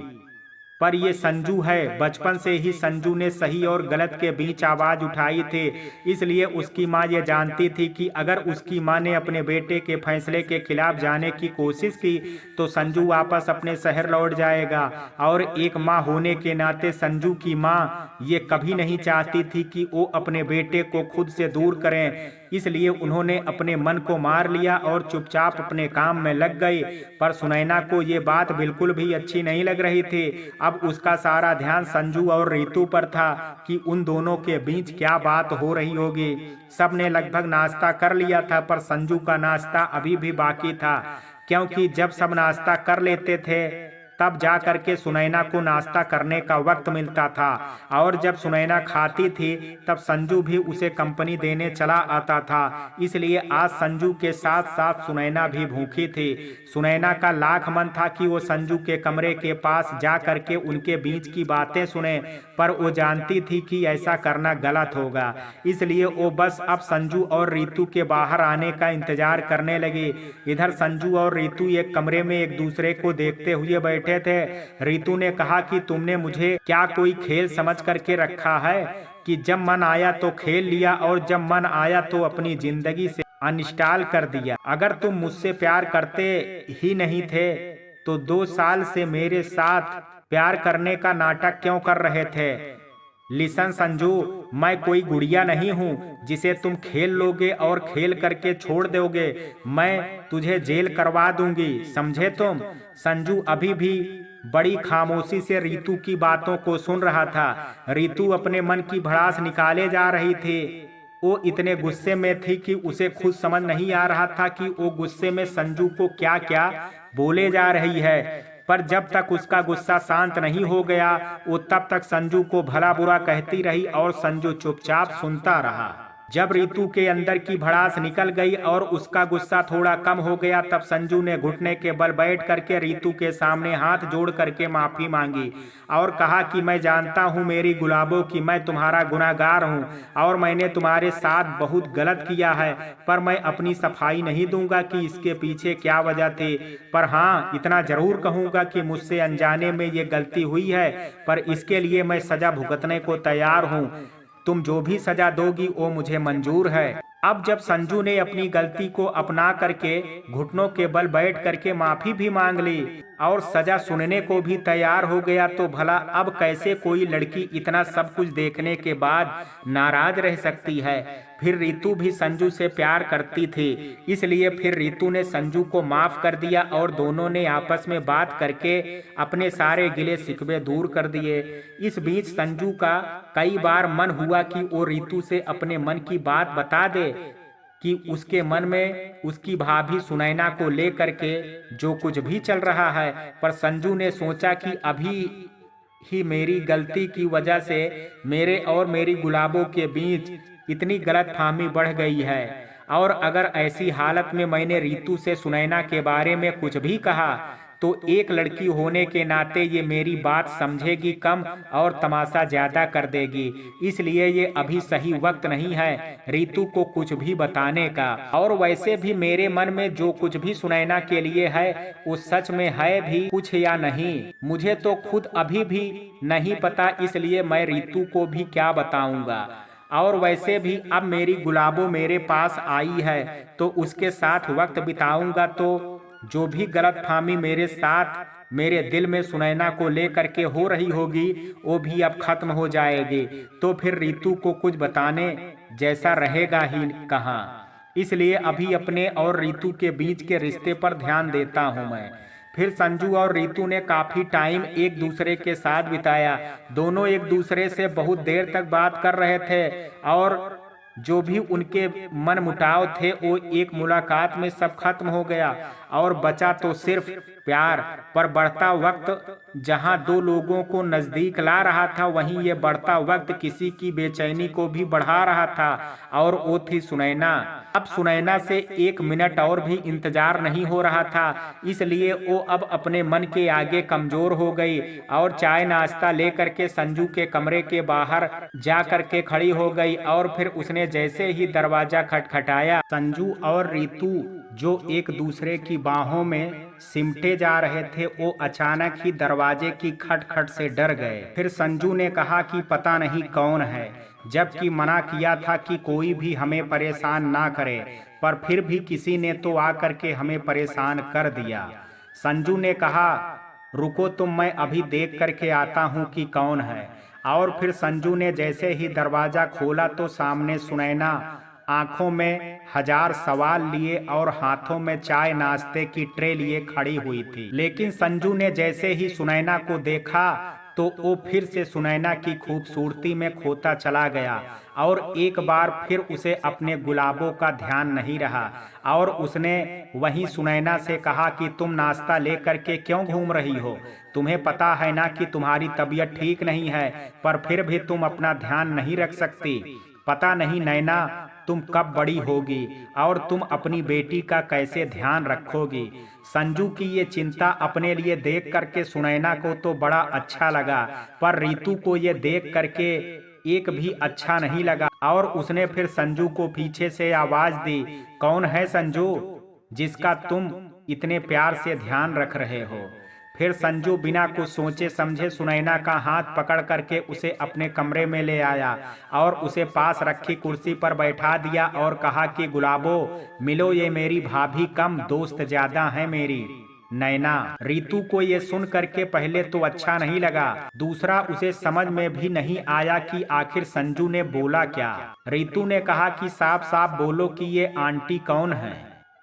पर ये संजू है, बचपन से ही संजू ने सही और गलत के बीच आवाज उठाई थी। इसलिए उसकी माँ ये जानती थी कि अगर उसकी माँ ने अपने बेटे के फैसले के खिलाफ जाने की कोशिश की तो संजू वापस अपने शहर लौट जाएगा। और एक माँ होने के नाते संजू की माँ ये कभी नहीं चाहती थी कि वो अपने बेटे को खुद से दूर करें। इसलिए उन्होंने अपने मन को मार लिया और चुपचाप अपने काम में लग गई। पर सुनैना को ये बात बिल्कुल भी अच्छी नहीं लग रही थी। अब उसका सारा ध्यान संजू और रीतू पर था कि उन दोनों के बीच क्या बात हो रही होगी। सबने लगभग नाश्ता कर लिया था, पर संजू का नाश्ता अभी भी बाकी था, क्योंकि जब सब नाश्ता कर लेते थे तब जा करके सुनैना को नाश्ता करने का वक्त मिलता था। और जब सुनैना खाती थी तब संजू भी उसे कंपनी देने चला आता था। इसलिए आज संजू के साथ साथ सुनैना भी भूखी थी। सुनैना का लाख मन था कि वो संजू के कमरे के पास जा करके उनके बीच की बातें सुने, पर वो जानती थी कि ऐसा करना गलत होगा। इसलिए वो बस अब संजू और रीतू के बाहर आने का इंतजार करने लगी। इधर संजू और रीतू एक कमरे में एक दूसरे को देखते हुए बैठे थे। रीतू ने कहा कि तुमने मुझे क्या कोई खेल समझ करके रखा है कि जब मन आया तो खेल लिया और जब मन आया तो अपनी जिंदगी से अनइंस्टॉल कर दिया। अगर तुम मुझसे प्यार करते ही नहीं थे तो 2 साल से मेरे साथ प्यार करने का नाटक क्यों कर रहे थे? लिसन संजू, मैं कोई गुड़िया नहीं हूँ जिसे तुम खेल लोगे और खेल करके छोड़ दोगे। मैं तुझे जेल करवा दूंगी, समझे तुम? संजू अभी भी बड़ी खामोशी से रीतू की बातों को सुन रहा था। रीतू अपने मन की भड़ास निकाले जा रही थी। वो इतने गुस्से में थी कि उसे खुद समझ नहीं आ रहा था कि वो गुस्से में संजू को क्या क्या बोले जा रही है। पर जब तक उसका गुस्सा शांत नहीं हो गया वो तब तक संजू को भला बुरा कहती रही और संजू चुपचाप सुनता रहा। जब रीतू के अंदर की भड़ास निकल गई और उसका गुस्सा थोड़ा कम हो गया तब संजू ने घुटने के बल बैठ करके रीतू के सामने हाथ जोड़ करके माफी मांगी और कहा कि मैं जानता हूँ मेरी गुलाबों की मैं तुम्हारा गुनहगार हूँ और मैंने तुम्हारे साथ बहुत गलत किया है, पर मैं अपनी सफाई नहीं दूंगा कि इसके पीछे क्या वजह थी। पर हाँ, इतना जरूर कहूँगा कि मुझसे अनजाने में ये गलती हुई है, पर इसके लिए मैं सजा भुगतने को तैयार हूँ। तुम जो भी सजा दोगी वो मुझे मंजूर है। अब जब संजू ने अपनी गलती को अपना करके घुटनों के बल बैठ करके माफी भी मांग ली और सजा सुनने को भी तैयार हो गया तो भला अब कैसे कोई लड़की इतना सब कुछ देखने के बाद नाराज रह सकती है। फिर रीतू भी संजू से प्यार करती थी, इसलिए फिर रीतू ने संजू को माफ कर दिया और दोनों ने आपस में बात करके अपने सारे गिले शिकवे दूर कर दिए। इस बीच संजू का कई बार मन हुआ कि वो रीतू से अपने मन की बात बता दे कि उसके मन में उसकी भाभी सुनैना को लेकर के जो कुछ भी चल रहा है। पर संजू ने सोचा कि अभी ही मेरी गलती की वजह से मेरे और मेरी गुलाबों के बीच इतनी गलतफहमी बढ़ गई है और अगर ऐसी हालत में मैंने रीतू से सुनैना के बारे में कुछ भी कहा तो एक लड़की होने के नाते ये मेरी बात समझेगी कम और तमाशा ज्यादा कर देगी। इसलिए ये अभी सही वक्त नहीं है रीतू को कुछ भी बताने का। और वैसे भी मेरे मन में जो कुछ भी सुनैना के लिए है वो सच में है भी कुछ या नहीं, मुझे तो खुद अभी भी नहीं पता, इसलिए मैं रीतू को भी क्या बताऊंगा। और वैसे भी अब मेरी गुलाबो मेरे पास आई है तो उसके साथ वक्त बिताऊंगा तो जो भी गलतफहमी मेरे साथ मेरे दिल में सुनैना को लेकर के हो रही होगी वो भी अब खत्म हो जाएगी। तो फिर रीतू को कुछ बताने जैसा रहेगा ही कहाँ। इसलिए अभी अपने और रीतू के बीच के रिश्ते पर ध्यान देता हूँ मैं। फिर संजू और रीतू ने काफी टाइम एक दूसरे के साथ बिताया। दोनों एक दूसरे से बहुत देर तक बात कर रहे थे और जो भी उनके मन मुटाव थे वो एक मुलाकात में सब खत्म हो गया। और बचा तो सिर्फ प्यार। पर बढ़ता वक्त जहां दो लोगों को नजदीक ला रहा था, वहीं ये बढ़ता वक्त किसी की बेचैनी को भी बढ़ा रहा था, और वो थी सुनैना। अब सुनैना से 1 मिनट और भी इंतजार नहीं हो रहा था, इसलिए वो अब अपने मन के आगे कमजोर हो गई और चाय नाश्ता लेकर के संजू के कमरे के बाहर जा करके खड़ी हो गई। और फिर उसने जैसे ही दरवाजा खटखटाया, संजू और रीतू जो एक दूसरे की बाहों में सिमटे जा रहे थे, वो अचानक ही दरवाजे की खटखट से डर गए। फिर संजू ने कहा कि पता नहीं कौन है, जबकि मना किया था कि कोई भी हमें परेशान ना करे, पर फिर भी किसी ने तो आकर के हमें परेशान कर दिया। संजू ने कहा, रुको तुम, मैं अभी देख करके आता हूँ कि कौन है। और फिर संजू ने जैसे ही दरवाजा खोला तो सामने सुनैना आंखों में हजार सवाल लिए और हाथों में चाय नाश्ते की ट्रे लिए खड़ी हुई थी। लेकिन संजू ने जैसे ही सुनैना को देखा तो वो फिर से सुनैना की खूबसूरती में खोता चला गया, और एक बार फिर उसे अपने गुलाबों का ध्यान नहीं रहा। और उसने वहीं सुनैना से कहा कि तुम नाश्ता लेकर के क्यों घूम रही हो? तुम्हें पता है ना कि तुम्हारी तबीयत ठीक नहीं है, पर फिर भी तुम अपना ध्यान नहीं रख सकती। पता नहीं नैना, तुम कब बड़ी होगी और तुम अपनी बेटी का कैसे ध्यान रखोगी। संजू की ये चिंता अपने लिए देख करके सुनैना को तो बड़ा अच्छा लगा, पर रीतू को ये देख करके एक भी अच्छा नहीं लगा। और उसने फिर संजू को पीछे से आवाज दी, कौन है संजू, जिसका तुम इतने प्यार से ध्यान रख रहे हो? फिर संजू बिना कुछ सोचे समझे सुनैना का हाथ पकड़ करके उसे अपने कमरे में ले आया और उसे पास रखी कुर्सी पर बैठा दिया और कहा कि गुलाबो, मिलो, ये मेरी भाभी कम दोस्त ज्यादा है मेरी नैना। रीतू को ये सुन करके पहले तो अच्छा नहीं लगा, दूसरा उसे समझ में भी नहीं आया कि आखिर संजू ने बोला क्या। रीतू ने कहा कि साफ साफ बोलो कि ये आंटी कौन है।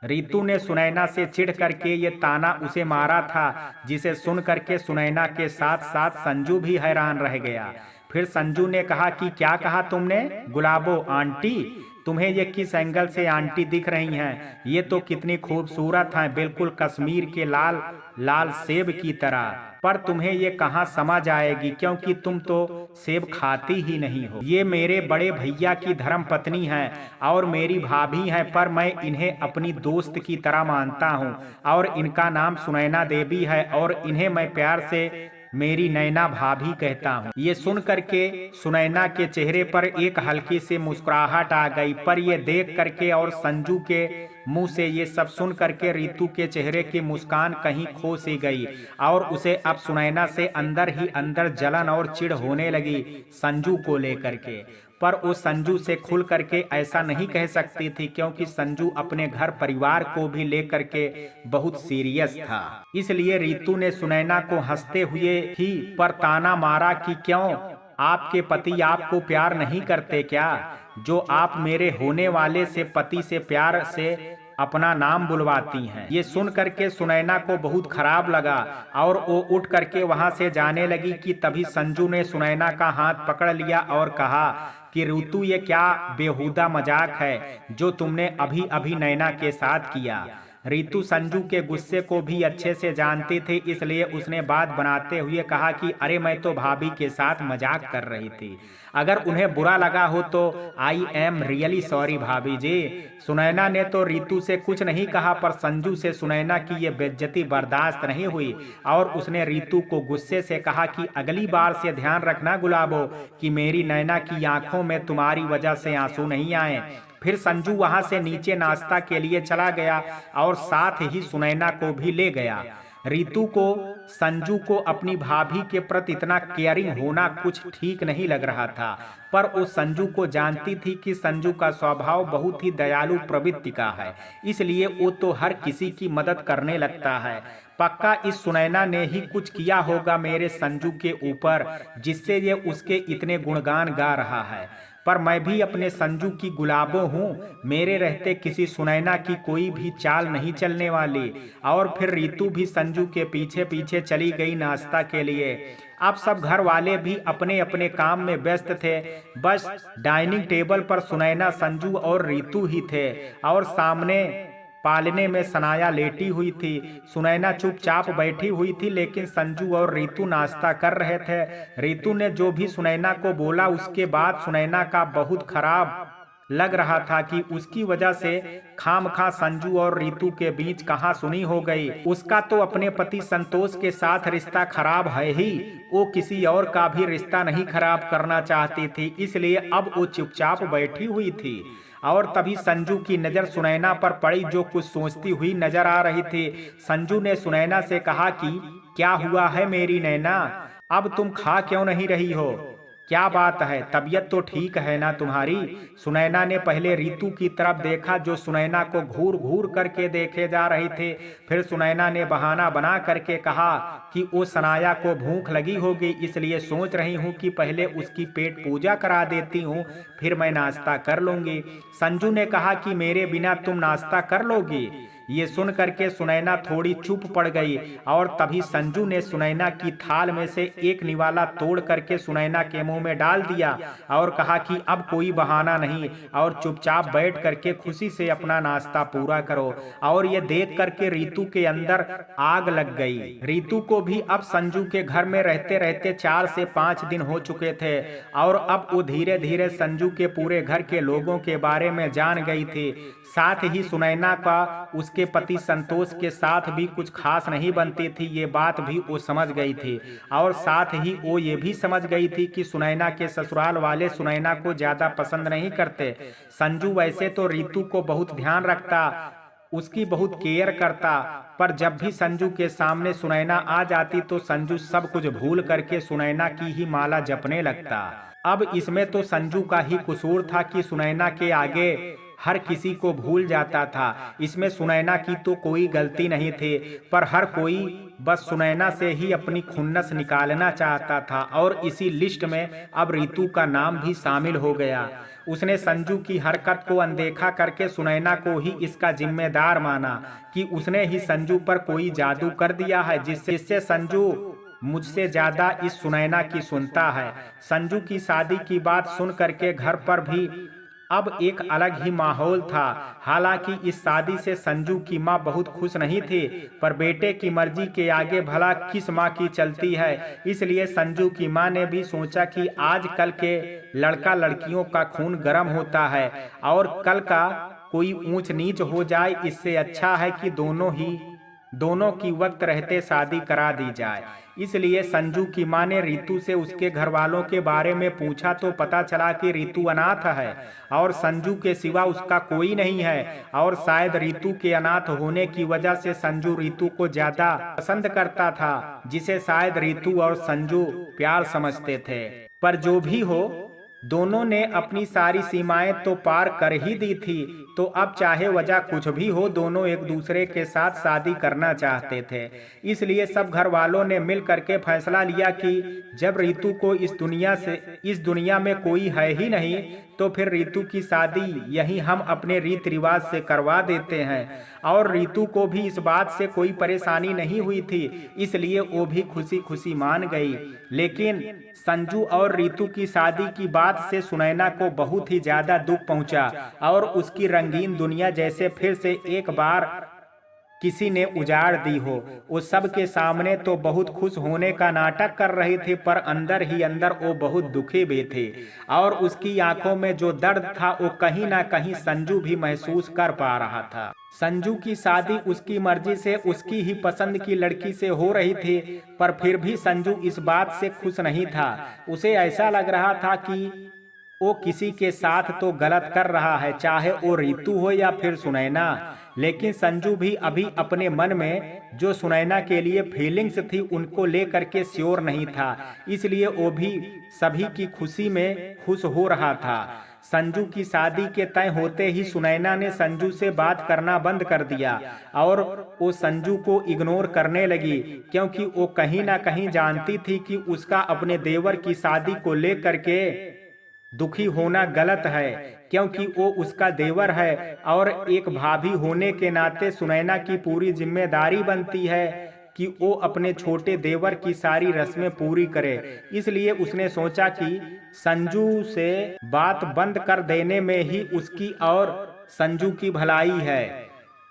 रीतू ने सुनैना से चिढ़ करके ये ताना उसे मारा था, जिसे सुन करके सुनैना के साथ साथ संजू भी हैरान रह गया। फिर संजू ने कहा कि क्या कहा तुमने गुलाबो, आंटी? तुम्हें ये किस एंगल से आंटी दिख रही हैं? ये तो कितनी खूबसूरत हैं, बिल्कुल कश्मीर के लाल लाल सेब की तरह। पर तुम्हें ये कहाँ समझ आएगी, क्योंकि तुम तो सेब खाती ही नहीं हो। ये मेरे बड़े भैया की धर्म पत्नी हैं और मेरी भाभी हैं, पर मैं इन्हें अपनी दोस्त की तरह मानता हूँ और इनका नाम सुनैना देवी है और इन्हें मैं प्यार से मेरी नैना भाभी कहता हूँ। ये सुन करके सुनैना के चेहरे पर एक हल्की सी मुस्कुराहट आ गई, पर ये देख करके और संजू के मुंह से ये सब सुन करके रीतू के चेहरे की मुस्कान कहीं खो सी गई और उसे अब सुनैना से अंदर ही अंदर जलन और चिढ़ होने लगी संजू को लेकर के। पर वो संजू से खुल करके ऐसा नहीं कह सकती थी, क्योंकि संजू अपने घर परिवार को भी लेकर के बहुत सीरियस था। इसलिए रीतू ने सुनैना को हंसते हुए ही पर ताना मारा कि क्यों, आपके पति आपको प्यार नहीं करते क्या, जो आप मेरे होने वाले से पति से प्यार से अपना नाम बुलवाती हैं। ये सुन करके सुनैना को बहुत खराब लगा और वो उठ करके वहां से जाने लगी कि तभी संजू ने सुनैना का हाथ पकड़ लिया और कहा कि ऋतु, ये क्या बेहुदा मजाक है जो तुमने अभी अभी नैना के साथ किया। रीतू संजू के गुस्से को भी अच्छे से जानती थी, इसलिए उसने बात बनाते हुए कहा कि अरे मैं तो भाभी के साथ मजाक कर रही थी, अगर उन्हें बुरा लगा हो तो आई एम रियली सॉरी भाभी जी। सुनैना ने तो रीतू से कुछ नहीं कहा, पर संजू से सुनैना की ये बेइज्जती बर्दाश्त नहीं हुई और उसने रीतू को गुस्से से कहा कि अगली बार से ध्यान रखना गुलाबो कि मेरी नैना की आंखों में तुम्हारी वजह से आंसू नहीं आए। फिर संजू वहां से नीचे नाश्ता के लिए चला गया और साथ ही सुनैना को भी ले गया। रीतू को संजू को अपनी भाभी के प्रति इतना केयरिंग होना कुछ ठीक नहीं लग रहा था, पर वो संजू को जानती थी कि संजू का स्वभाव बहुत ही दयालु प्रवृत्ति का है, इसलिए वो तो हर किसी की मदद करने लगता है। पक्का इस सुनैना ने ही कुछ किया होगा मेरे संजू के ऊपर, जिससे ये उसके इतने गुणगान गा रहा है। पर मैं भी अपने संजू की गुलाबो हूँ, मेरे रहते किसी सुनैना की कोई भी चाल नहीं चलने वाली। और फिर रीतू भी संजू के पीछे पीछे चली गई नाश्ता के लिए। अब सब घर वाले भी अपने अपने काम में व्यस्त थे, बस डाइनिंग टेबल पर सुनैना, संजू और रीतू ही थे और सामने पालने में सनाया लेटी हुई थी। सुनैना चुपचाप बैठी हुई थी, लेकिन संजू और रीतू नाश्ता कर रहे थे। रीतू ने जो भी सुनैना को बोला उसके बाद सुनैना का बहुत खराब लग रहा था कि उसकी वजह से खामखा संजू और रीतू के बीच कहाँ सुनी हो गई। उसका तो अपने पति संतोष के साथ रिश्ता खराब है ही, वो किसी और का भी रिश्ता नहीं खराब करना चाहती थी, इसलिए अब वो चुपचाप बैठी हुई थी। और तभी संजू की नजर सुनैना पर पड़ी, जो कुछ सोचती हुई नजर आ रही थी। संजू ने सुनैना से कहा कि क्या हुआ है मेरी नैना, अब तुम खा क्यों नहीं रही हो? क्या बात है, तबीयत तो ठीक है ना तुम्हारी? सुनैना ने पहले रीतू की तरफ देखा, जो सुनैना को घूर घूर करके देखे जा रही थे। फिर सुनैना ने बहाना बना करके कहा कि वो सनाया को भूख लगी होगी, इसलिए सोच रही हूँ कि पहले उसकी पेट पूजा करा देती हूँ, फिर मैं नाश्ता कर लूंगी। संजू ने कहा कि मेरे बिना तुम नाश्ता कर लोगी? ये सुन करके सुनैना थोड़ी चुप पड़ गई, और तभी संजू ने सुनैना की थाल में से एक निवाला तोड़ करके सुनैना के मुंह में डाल दिया और कहा कि अब कोई बहाना नहीं, और चुपचाप बैठ करके खुशी से अपना नाश्ता पूरा करो। और ये देख करके रीतू के अंदर आग लग गई। रीतू को भी अब संजू के घर में रहते रहते 4 से 5 दिन हो चुके थे, और अब वो धीरे धीरे संजू के पूरे घर के लोगों के बारे में जान गई थी। साथ ही सुनैना का उसके पति संतोष के साथ भी कुछ खास नहीं बनती थी, ये बात भी वो समझ गई थी। और साथ ही वो ये भी समझ गई थी कि सुनैना के ससुराल वाले सुनैना को ज्यादा पसंद नहीं करते। संजू वैसे तो रीतू को बहुत ध्यान रखता, उसकी बहुत केयर करता, पर जब भी संजू के सामने सुनैना आ जाती तो संजू सब कुछ भूल करके सुनैना की ही माला जपने लगता। अब इसमें तो संजू का ही कसूर था कि सुनैना के आगे हर किसी को भूल जाता था। इसमें सुनैना की तो कोई गलती नहीं थी, पर हर कोई बस सुनैना से ही अपनी खुन्नस निकालना चाहता था, और इसी लिस्ट में अब रीतू का नाम भी शामिल हो गया। उसने संजू की हरकत को अनदेखा करके सुनैना को ही इसका जिम्मेदार माना कि उसने ही संजू पर कोई जादू कर दिया है, जिससे संजू मुझसे ज्यादा इस सुनैना की सुनता है। संजू की शादी की बात सुन करके घर पर भी अब एक अलग ही माहौल था। हालांकि इस शादी से संजू की माँ बहुत खुश नहीं थी, पर बेटे की मर्जी के आगे भला किस माँ की चलती है। इसलिए संजू की माँ ने भी सोचा कि आजकल के लड़का लड़कियों का खून गर्म होता है, और कल का कोई ऊंच नीच हो जाए, इससे अच्छा है कि दोनों की वक्त रहते शादी करा दी जाए। इसलिए संजू की मां ने रीतू से उसके घर वालों के बारे में पूछा तो पता चला कि रीतू अनाथ है, और संजू के सिवा उसका कोई नहीं है। और शायद रीतू के अनाथ होने की वजह से संजू रीतू को ज्यादा पसंद करता था, जिसे शायद रीतू और संजू प्यार समझते थे। पर जो भी हो, दोनों ने अपनी सारी सीमाएं तो पार कर ही दी थी, तो अब चाहे वजह कुछ भी हो, दोनों एक दूसरे के साथ शादी करना चाहते थे। इसलिए सब घर वालों ने मिल करके फैसला लिया कि जब रीतू को इस दुनिया में कोई है ही नहीं, तो फिर रीतू की शादी यही हम अपने रीति रिवाज से करवा देते हैं। और रीतू को भी इस बात से कोई परेशानी नहीं हुई थी, इसलिए वो भी खुशी खुशी मान गई। लेकिन संजू और रीतू की शादी की बात से सुनैना को बहुत ही ज्यादा दुख पहुंचा, और उसकी रंगीन दुनिया जैसे फिर से एक बार किसी ने उजाड़ दी हो। वो सबके सामने तो बहुत खुश होने का नाटक कर रही थी, पर अंदर ही अंदर वो बहुत दुखी भी थी, और उसकी आंखों में जो दर्द था वो कहीं ना कहीं संजू भी महसूस कर पा रहा था। संजू की शादी उसकी मर्जी से उसकी ही पसंद की लड़की से हो रही थी, पर फिर भी संजू इस बात से खुश नहीं था। उसे ऐसा लग रहा था कि वो किसी के साथ तो गलत कर रहा है, चाहे वो रीतू हो या फिर सुनैना। लेकिन संजू भी अभी अपने मन में जो सुनैना के लिए फीलिंग्स थी उनको लेकर के श्योर नहीं था, इसलिए वो भी सभी की खुशी में खुश हो रहा था। संजू की शादी के तय होते ही सुनैना ने संजू से बात करना बंद कर दिया, और वो संजू को इग्नोर करने लगी, क्योंकि वो कहीं ना कहीं जानती थी कि उसका अपने देवर की शादी को लेकर के दुखी होना गलत है, क्योंकि वो उसका देवर है, और एक भाभी होने के नाते सुनैना की पूरी जिम्मेदारी बनती है कि वो अपने छोटे देवर की सारी रस्में पूरी करे। इसलिए उसने सोचा कि संजू से बात बंद कर देने में ही उसकी और संजू की भलाई है।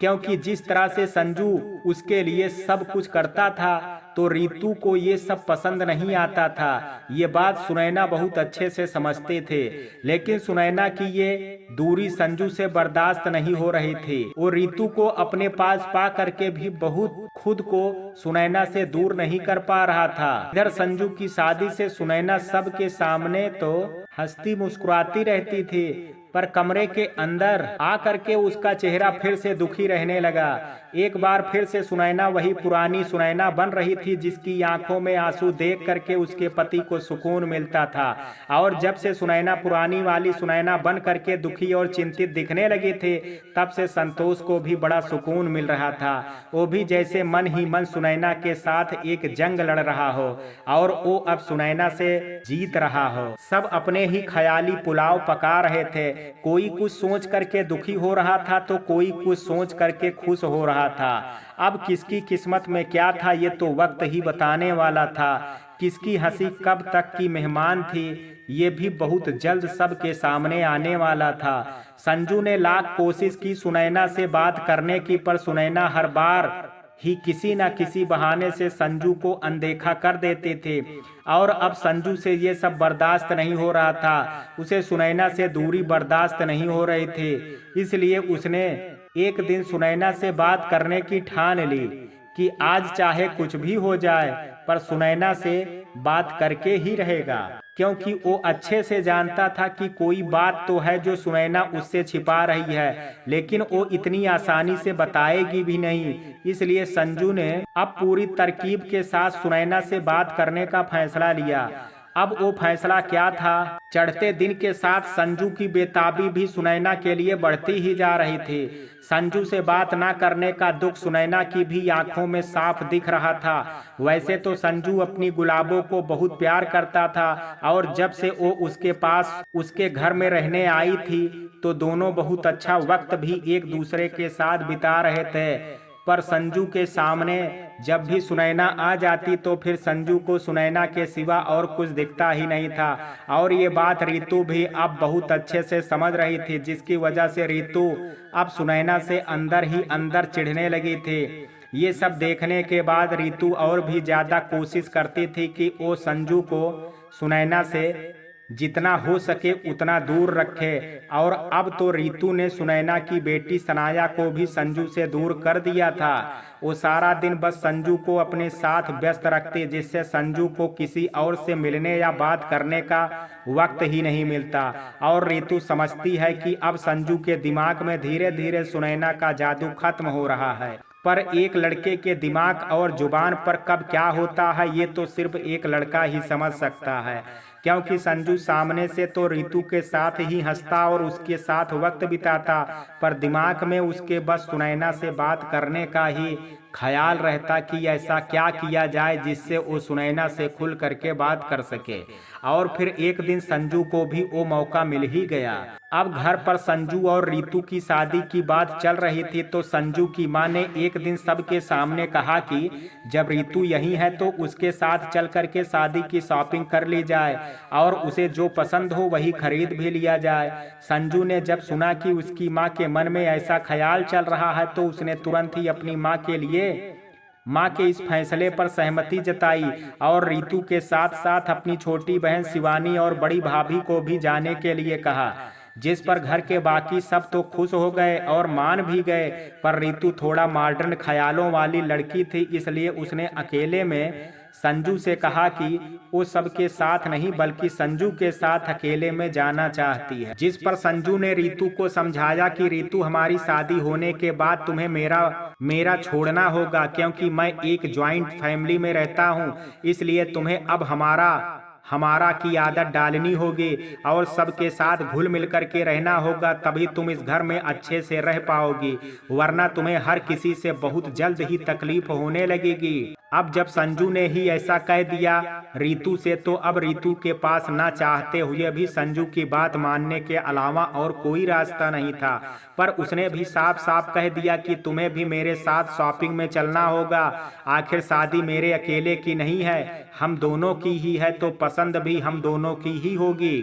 क्योंकि जिस तरह से संजू उसके लिए सब कुछ करता था तो रितु को ये सब पसंद नहीं आता था। ये बात सुनैना बहुत अच्छे से समझते थे, लेकिन सुनैना की ये दूरी संजू से बर्दाश्त नहीं हो रही थी। वो रितु को अपने पास पा करके भी बहुत खुद को सुनैना से दूर नहीं कर पा रहा था। इधर संजू की शादी से सुनैना सबके सामने तो हंसती मुस्कुराती रहती थी, पर कमरे के अंदर आ करके उसका चेहरा फिर से दुखी रहने लगा। एक बार फिर से सुनैना वही पुरानी सुनैना बन रही थी, जिसकी आंखों में आंसू देख करके उसके पति को सुकून मिलता था। और जब से सुनैना पुरानी वाली सुनैना बन करके दुखी और चिंतित दिखने लगी थी, तब से संतोष को भी बड़ा सुकून मिल रहा था। वो भी जैसे मन ही मन सुनैना के साथ एक जंग लड़ रहा हो और वो अब सुनैना से जीत रहा हो। सब अपने ही ख्याली पुलाव पका रहे थे। कोई कुछ सोच करके दुखी हो रहा था तो कोई कुछ सोच करके खुश हो रहा था। अब किसकी किस्मत में क्या था ये तो वक्त ही बताने वाला था। किसकी हंसी कब तक की मेहमान थी ये भी बहुत जल्द सबके सामने आने वाला था। संजू ने लाख कोशिश की सुनैना से बात करने की, पर सुनैना हर बार ही किसी न किसी बहाने से संजू को अनदेखा कर देते थे। और अब संजू से ये सब बर्दाश्त नहीं हो रहा था। उसे सुनैना से दूरी बर्दाश्त नहीं हो रही थी। इसलिए उसने एक दिन सुनैना से बात करने की ठान ली कि आज चाहे कुछ भी हो जाए पर सुनैना से बात करके ही रहेगा, क्योंकि वो अच्छे से जानता था कि कोई बात तो है जो सुनैना उससे छिपा रही है, लेकिन वो इतनी आसानी से बताएगी भी नहीं। इसलिए संजू ने अब पूरी तरकीब के साथ सुनैना से बात करने का फैसला लिया। अब वो फैसला क्या था? चढ़ते दिन के साथ संजू की बेताबी भी सुनैना के लिए बढ़ती ही जा रही थी। संजू से बात ना करने का दुख सुनैना की भी आंखों में साफ दिख रहा था। वैसे तो संजू अपनी गुलाबों को बहुत प्यार करता था और जब से वो उसके पास उसके घर में रहने आई थी तो दोनों बहुत अच्छा वक्त भी एक दूसरे के साथ बिता रहे थे। पर संजू के सामने जब भी सुनैना आ जाती तो फिर संजू को सुनैना के सिवा और कुछ दिखता ही नहीं था। और ये बात रितु भी अब बहुत अच्छे से समझ रही थी, जिसकी वजह से रितु अब सुनैना से अंदर ही अंदर चिढ़ने लगी थी। ये सब देखने के बाद रितु और भी ज्यादा कोशिश करती थी कि वो संजू को सुनैना से जितना हो सके उतना दूर रखे। और अब तो रितु ने सुनैना की बेटी सनाया को भी संजू से दूर कर दिया था। वो सारा दिन बस संजू को अपने साथ व्यस्त रखते, जिससे संजू को किसी और से मिलने या बात करने का वक्त ही नहीं मिलता। और रितु समझती है कि अब संजू के दिमाग में धीरे धीरे सुनैना का जादू खत्म हो रहा है। पर एक लड़के के दिमाग और जुबान पर कब क्या होता है ये तो सिर्फ एक लड़का ही समझ सकता है, क्योंकि संजू सामने से तो रितु के साथ ही हंसता और उसके साथ वक्त बिताता, पर दिमाग में उसके बस सुनैना से बात करने का ही ख्याल रहता कि ऐसा क्या किया जाए जिससे वो सुनैना से खुल करके बात कर सके। और फिर एक दिन संजू को भी वो मौका मिल ही गया। अब घर पर संजू और रितु की शादी की बात चल रही थी तो संजू की मां ने एक दिन सबके सामने कहा कि जब रितु यहीं है तो उसके साथ चल करके शादी की शॉपिंग कर ली जाए और उसे जो पसंद हो वही खरीद भी लिया जाए। संजू ने जब सुना कि उसकी मां के मन में ऐसा ख्याल चल रहा है तो उसने तुरंत ही अपनी मां के इस फैसले पर सहमति जताई और रितु के साथ साथ अपनी छोटी बहन शिवानी और बड़ी भाभी को भी जाने के लिए कहा, जिस पर घर के बाकी सब तो खुश हो गए और मान भी गए। पर रितु थोड़ा मॉडर्न ख्यालों वाली लड़की थी, इसलिए उसने अकेले में संजू से कहा कि वो सबके साथ नहीं बल्कि संजू के साथ अकेले में जाना चाहती है। जिस पर संजू ने रितु को समझाया कि रितु, हमारी शादी होने के बाद तुम्हें मेरा छोड़ना होगा, क्योंकि मैं एक ज्वाइंट फैमिली में रहता हूँ, इसलिए तुम्हें अब हमारा की आदत डालनी होगी और सबके साथ घुल मिल कर के रहना होगा, तभी तुम इस घर में अच्छे से रह पाओगी, वरना तुम्हें हर किसी से बहुत जल्द ही तकलीफ होने लगेगी। अब जब संजू ने ही ऐसा कह दिया रितु से तो अब रितु के पास ना चाहते हुए भी संजू की बात मानने के अलावा और कोई रास्ता नहीं था। पर उसने भी साफ साफ कह दिया कि तुम्हें भी मेरे साथ शॉपिंग में चलना होगा, आखिर शादी मेरे अकेले की नहीं है, हम दोनों की ही है, तो पसंद भी हम दोनों की ही होगी।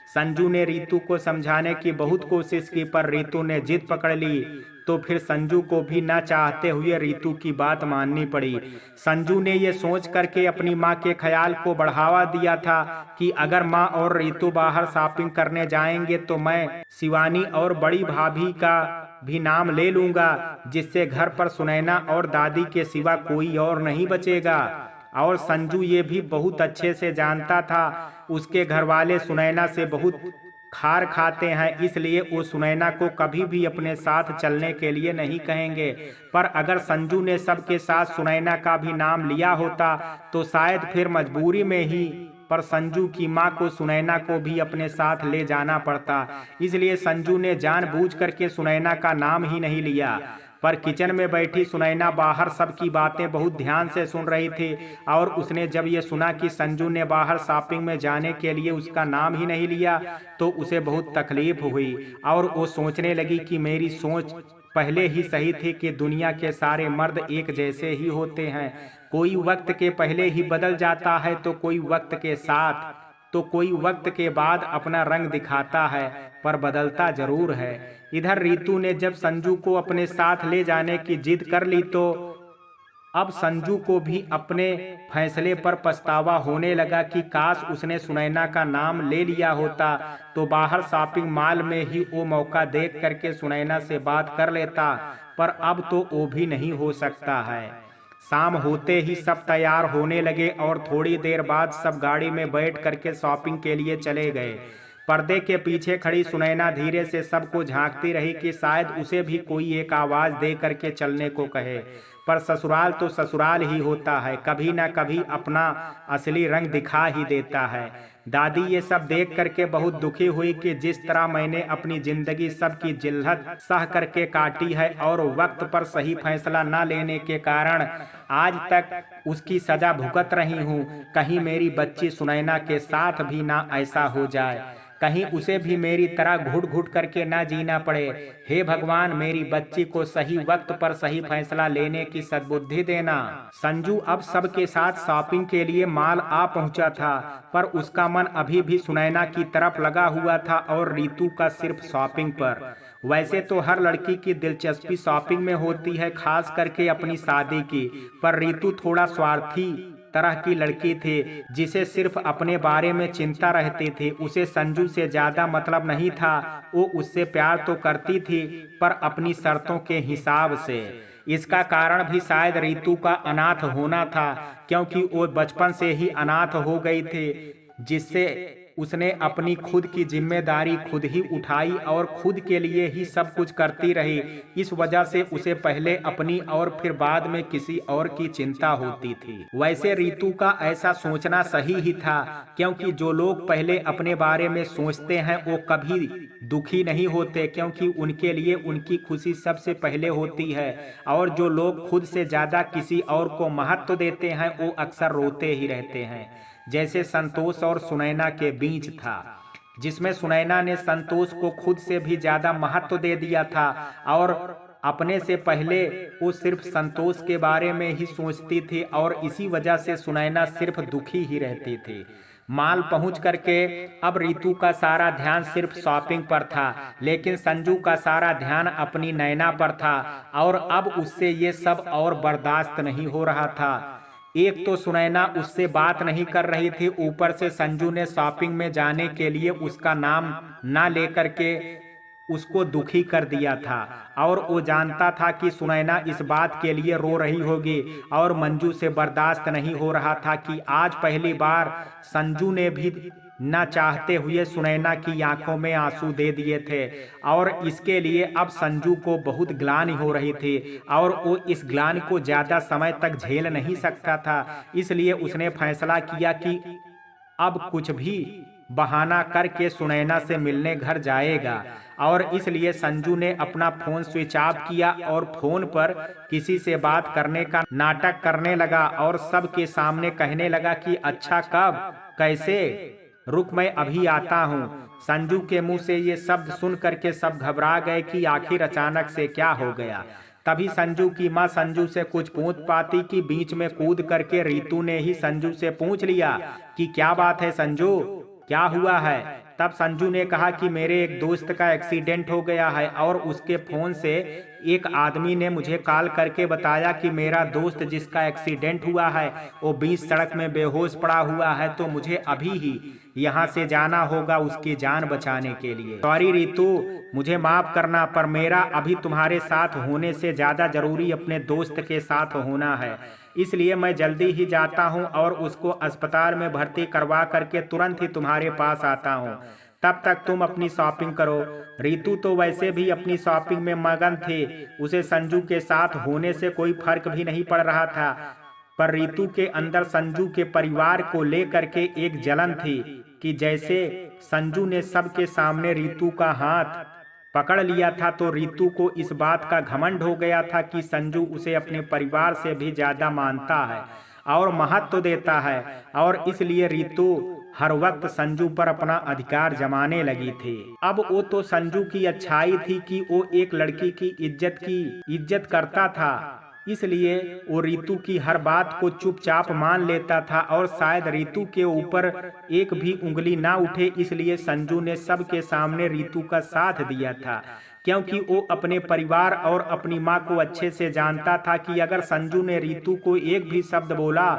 संजू ने रितु को समझाने की बहुत कोशिश की पर रितु ने जिद पकड़ ली। तो फिर संजू को भी ना चाहते हुए रीतू की बात माननी पड़ी। संजू ने ये सोच करके अपनी माँ के ख्याल को बढ़ावा दिया था कि अगर माँ और रीतू बाहर शॉपिंग करने जाएंगे तो मैं शिवानी और बड़ी भाभी का भी नाम ले लूंगा, जिससे घर पर सुनैना और दादी के सिवा कोई और नहीं बचेगा। और संजू ये भी बहुत अच्छे से जानता था उसके घर वाले सुनैना से बहुत खार खाते हैं, इसलिए वो सुनैना को कभी भी अपने साथ चलने के लिए नहीं कहेंगे। पर अगर संजू ने सबके साथ सुनैना का भी नाम लिया होता तो शायद फिर मजबूरी में ही पर संजू की माँ को सुनैना को भी अपने साथ ले जाना पड़ता। इसलिए संजू ने जानबूझ करके सुनैना का नाम ही नहीं लिया। पर किचन में बैठी सुनैना बाहर सबकी बातें बहुत ध्यान से सुन रही थी और उसने जब ये सुना कि संजू ने बाहर शॉपिंग में जाने के लिए उसका नाम ही नहीं लिया तो उसे बहुत तकलीफ हुई और वो सोचने लगी कि मेरी सोच पहले ही सही थी कि दुनिया के सारे मर्द एक जैसे ही होते हैं। कोई वक्त के पहले ही बदल जाता है तो कोई वक्त के साथ तो कोई वक्त के बाद अपना रंग दिखाता है, पर बदलता जरूर है। इधर रीतू ने जब संजू को अपने साथ ले जाने की जिद कर ली तो अब संजू को भी अपने फैसले पर पछतावा होने लगा कि काश उसने सुनैना का नाम ले लिया होता तो बाहर शॉपिंग मॉल में ही वो मौका देख करके सुनैना से बात कर लेता, पर अब तो वो भी नहीं हो सकता है। शाम होते ही सब तैयार होने लगे और थोड़ी देर बाद सब गाड़ी में बैठ करके शॉपिंग के लिए चले गए। पर्दे के पीछे खड़ी सुनैना धीरे से सबको झांकती रही कि शायद उसे भी कोई एक आवाज दे करके चलने को कहे, पर ससुराल तो ससुराल ही होता है, कभी ना कभी अपना असली रंग दिखा ही देता है। दादी ये सब देख करके बहुत दुखी हुई कि जिस तरह मैंने अपनी जिंदगी सबकी जिल्लत सह करके काटी है और वक्त पर सही फैसला न लेने के कारण आज तक उसकी सजा भुगत रही हूँ, कहीं मेरी बच्ची सुनैना के साथ भी ना ऐसा हो जाए, कहीं उसे भी मेरी तरह घुट घुट करके ना जीना पड़े। हे भगवान, मेरी बच्ची को सही वक्त पर सही फैसला लेने की सद्बुद्धि देना। संजू अब सबके साथ शॉपिंग के लिए मॉल आ पहुंचा था, पर उसका मन अभी भी सुनैना की तरफ लगा हुआ था और रीतू का सिर्फ शॉपिंग पर। वैसे तो हर लड़की की दिलचस्पी शॉपिंग में होती है, खास करके अपनी शादी की, पर रीतू थोड़ा स्वार्थी तरह की लड़की थी जिसे सिर्फ अपने बारे में चिंता रहती थी। उसे संजू से ज्यादा मतलब नहीं था। वो उससे प्यार तो करती थी पर अपनी शर्तों के हिसाब से। इसका कारण भी शायद रीतू का अनाथ होना था, क्योंकि वो बचपन से ही अनाथ हो गई थी, जिससे उसने अपनी खुद की जिम्मेदारी खुद ही उठाई और खुद के लिए ही सब कुछ करती रही। इस वजह से उसे पहले अपनी और फिर बाद में किसी और की चिंता होती थी। वैसे रीतू का ऐसा सोचना सही ही था, क्योंकि जो लोग पहले अपने बारे में सोचते हैं वो कभी दुखी नहीं होते, क्योंकि उनके लिए उनकी खुशी सबसे पहले होती है। और जो लोग खुद से ज्यादा किसी और को महत्व देते हैं वो अक्सर रोते ही रहते हैं। जैसे संतोष और सुनैना के बीच था, जिसमें सुनैना ने संतोष को खुद से भी ज्यादा महत्व दे दिया था और अपने से पहले वो सिर्फ संतोष के बारे में ही सोचती थी और इसी वजह से सुनैना सिर्फ दुखी ही रहती थी। मॉल पहुंच करके अब रीतू का सारा ध्यान सिर्फ शॉपिंग पर था, लेकिन संजू का सारा ध्यान अपनी नैना पर था और अब उससे ये सब और बर्दाश्त नहीं हो रहा था। एक तो सुनैना उससे बात नहीं कर रही थी, ऊपर से संजू ने शॉपिंग में जाने के लिए उसका नाम ना लेकर के उसको दुखी कर दिया था और वो जानता था कि सुनैना इस बात के लिए रो रही होगी और मंजू से बर्दाश्त नहीं हो रहा था कि आज पहली बार संजू ने भी न चाहते हुए सुनैना की आंखों में आंसू दे दिए थे और इसके लिए अब संजू को बहुत ग्लानि हो रही थी और वो इस ग्लानि को ज्यादा समय तक झेल नहीं सकता था। इसलिए उसने फैसला किया कि अब कुछ भी बहाना करके सुनैना से मिलने घर जाएगा और इसलिए संजू ने अपना फोन स्विच ऑफ किया और फोन पर किसी से बात करने का नाटक करने लगा और सबके सामने कहने लगा कि अच्छा कब कैसे, रुक मैं अभी आता हूँ। संजू के मुंह से ये शब्द सुन करके सब घबरा गए कि आखिर अचानक से क्या हो गया। तभी संजू की माँ संजू से कुछ पूछ पाती कि बीच में कूद करके रीतू ने ही संजू से पूछ लिया कि क्या बात है संजू, क्या हुआ है। तब संजू ने कहा कि मेरे एक दोस्त का एक्सीडेंट हो गया है और उसके फोन से एक आदमी ने मुझे कॉल करके बताया कि मेरा दोस्त जिसका एक्सीडेंट हुआ है वो बीच सड़क में बेहोश पड़ा हुआ है, तो मुझे अभी ही यहाँ से जाना होगा उसकी जान बचाने के लिए। सॉरी रितु, मुझे माफ करना, पर मेरा अभी तुम्हारे साथ होने से ज्यादा जरूरी अपने दोस्त के साथ होना है, इसलिए मैं जल्दी ही जाता हूँ और उसको अस्पताल में भर्ती करवा करके तुरंत ही तुम्हारे पास आता हूँ। तब तक तुम अपनी शॉपिंग करो। रितु तो वैसे भी अपनी शॉपिंग में मगन थे, उसे संजू के साथ होने से कोई फर्क भी नहीं पड़ रहा था, पर रितु के अंदर संजू के परिवार को लेकर के एक जलन थी कि जैसे संजू ने सबके सामने रितु का हाथ पकड़ लिया था, तो रितु को इस बात का घमंड हो गया था कि संजू उसे अपने परिवार से भी ज्यादा मानता है और महत्व देता है, और इसलिए रितु हर वक्त संजू पर अपना अधिकार जमाने लगी थी। अब वो तो संजू की अच्छाई थी कि वो एक लड़की की इज्जत करता था, इसलिए वो रितु की हर बात को चुपचाप मान लेता था और शायद रितु के ऊपर एक भी उंगली ना उठे, इसलिए संजू ने सबके सामने रितु का साथ दिया था, क्योंकि वो अपने परिवार और अपनी माँ को अच्छे से जानता था कि अगर संजू ने रितु को एक भी शब्द बोला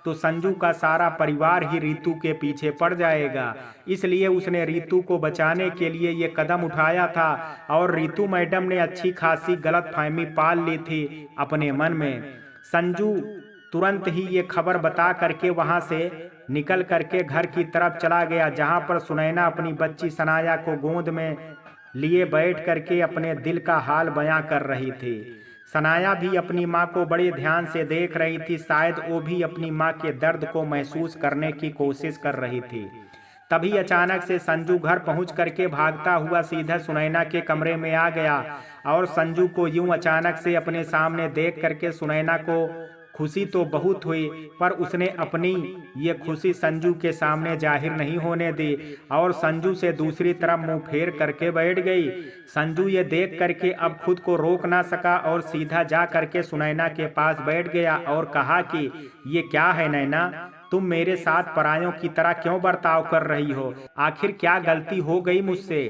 तो संजू का सारा परिवार ही रितु के पीछे पड़ जाएगा। इसलिए उसने रितु को बचाने के लिए ये कदम उठाया था, और रितु मैडम ने अच्छी खासी गलतफहमी पाल ली थी अपने मन में। संजू तुरंत ही ये खबर बता करके वहां से निकल करके घर की तरफ चला गया, जहां पर सुनैना अपनी बच्ची सनाया को गोद में लिए बैठ करके अपने दिल का हाल बयां कर रही थी। सनाया भी अपनी माँ को बड़े ध्यान से देख रही थी, शायद वो भी अपनी माँ के दर्द को महसूस करने की कोशिश कर रही थी। तभी अचानक से संजू घर पहुंच करके भागता हुआ सीधा सुनैना के कमरे में आ गया, और संजू को यूं अचानक से अपने सामने देख करके सुनैना को खुशी तो बहुत हुई, पर उसने अपनी ये खुशी संजू के सामने जाहिर नहीं होने दी और संजू से दूसरी तरफ मुंह फेर करके बैठ गई। संजू ये देख करके अब खुद को रोक ना सका और सीधा जा करके सुनैना के पास बैठ गया और कहा कि ये क्या है नैना, तुम मेरे साथ परायों की तरह क्यों बर्ताव कर रही हो? आखिर क्या गलती हो गई मुझसे?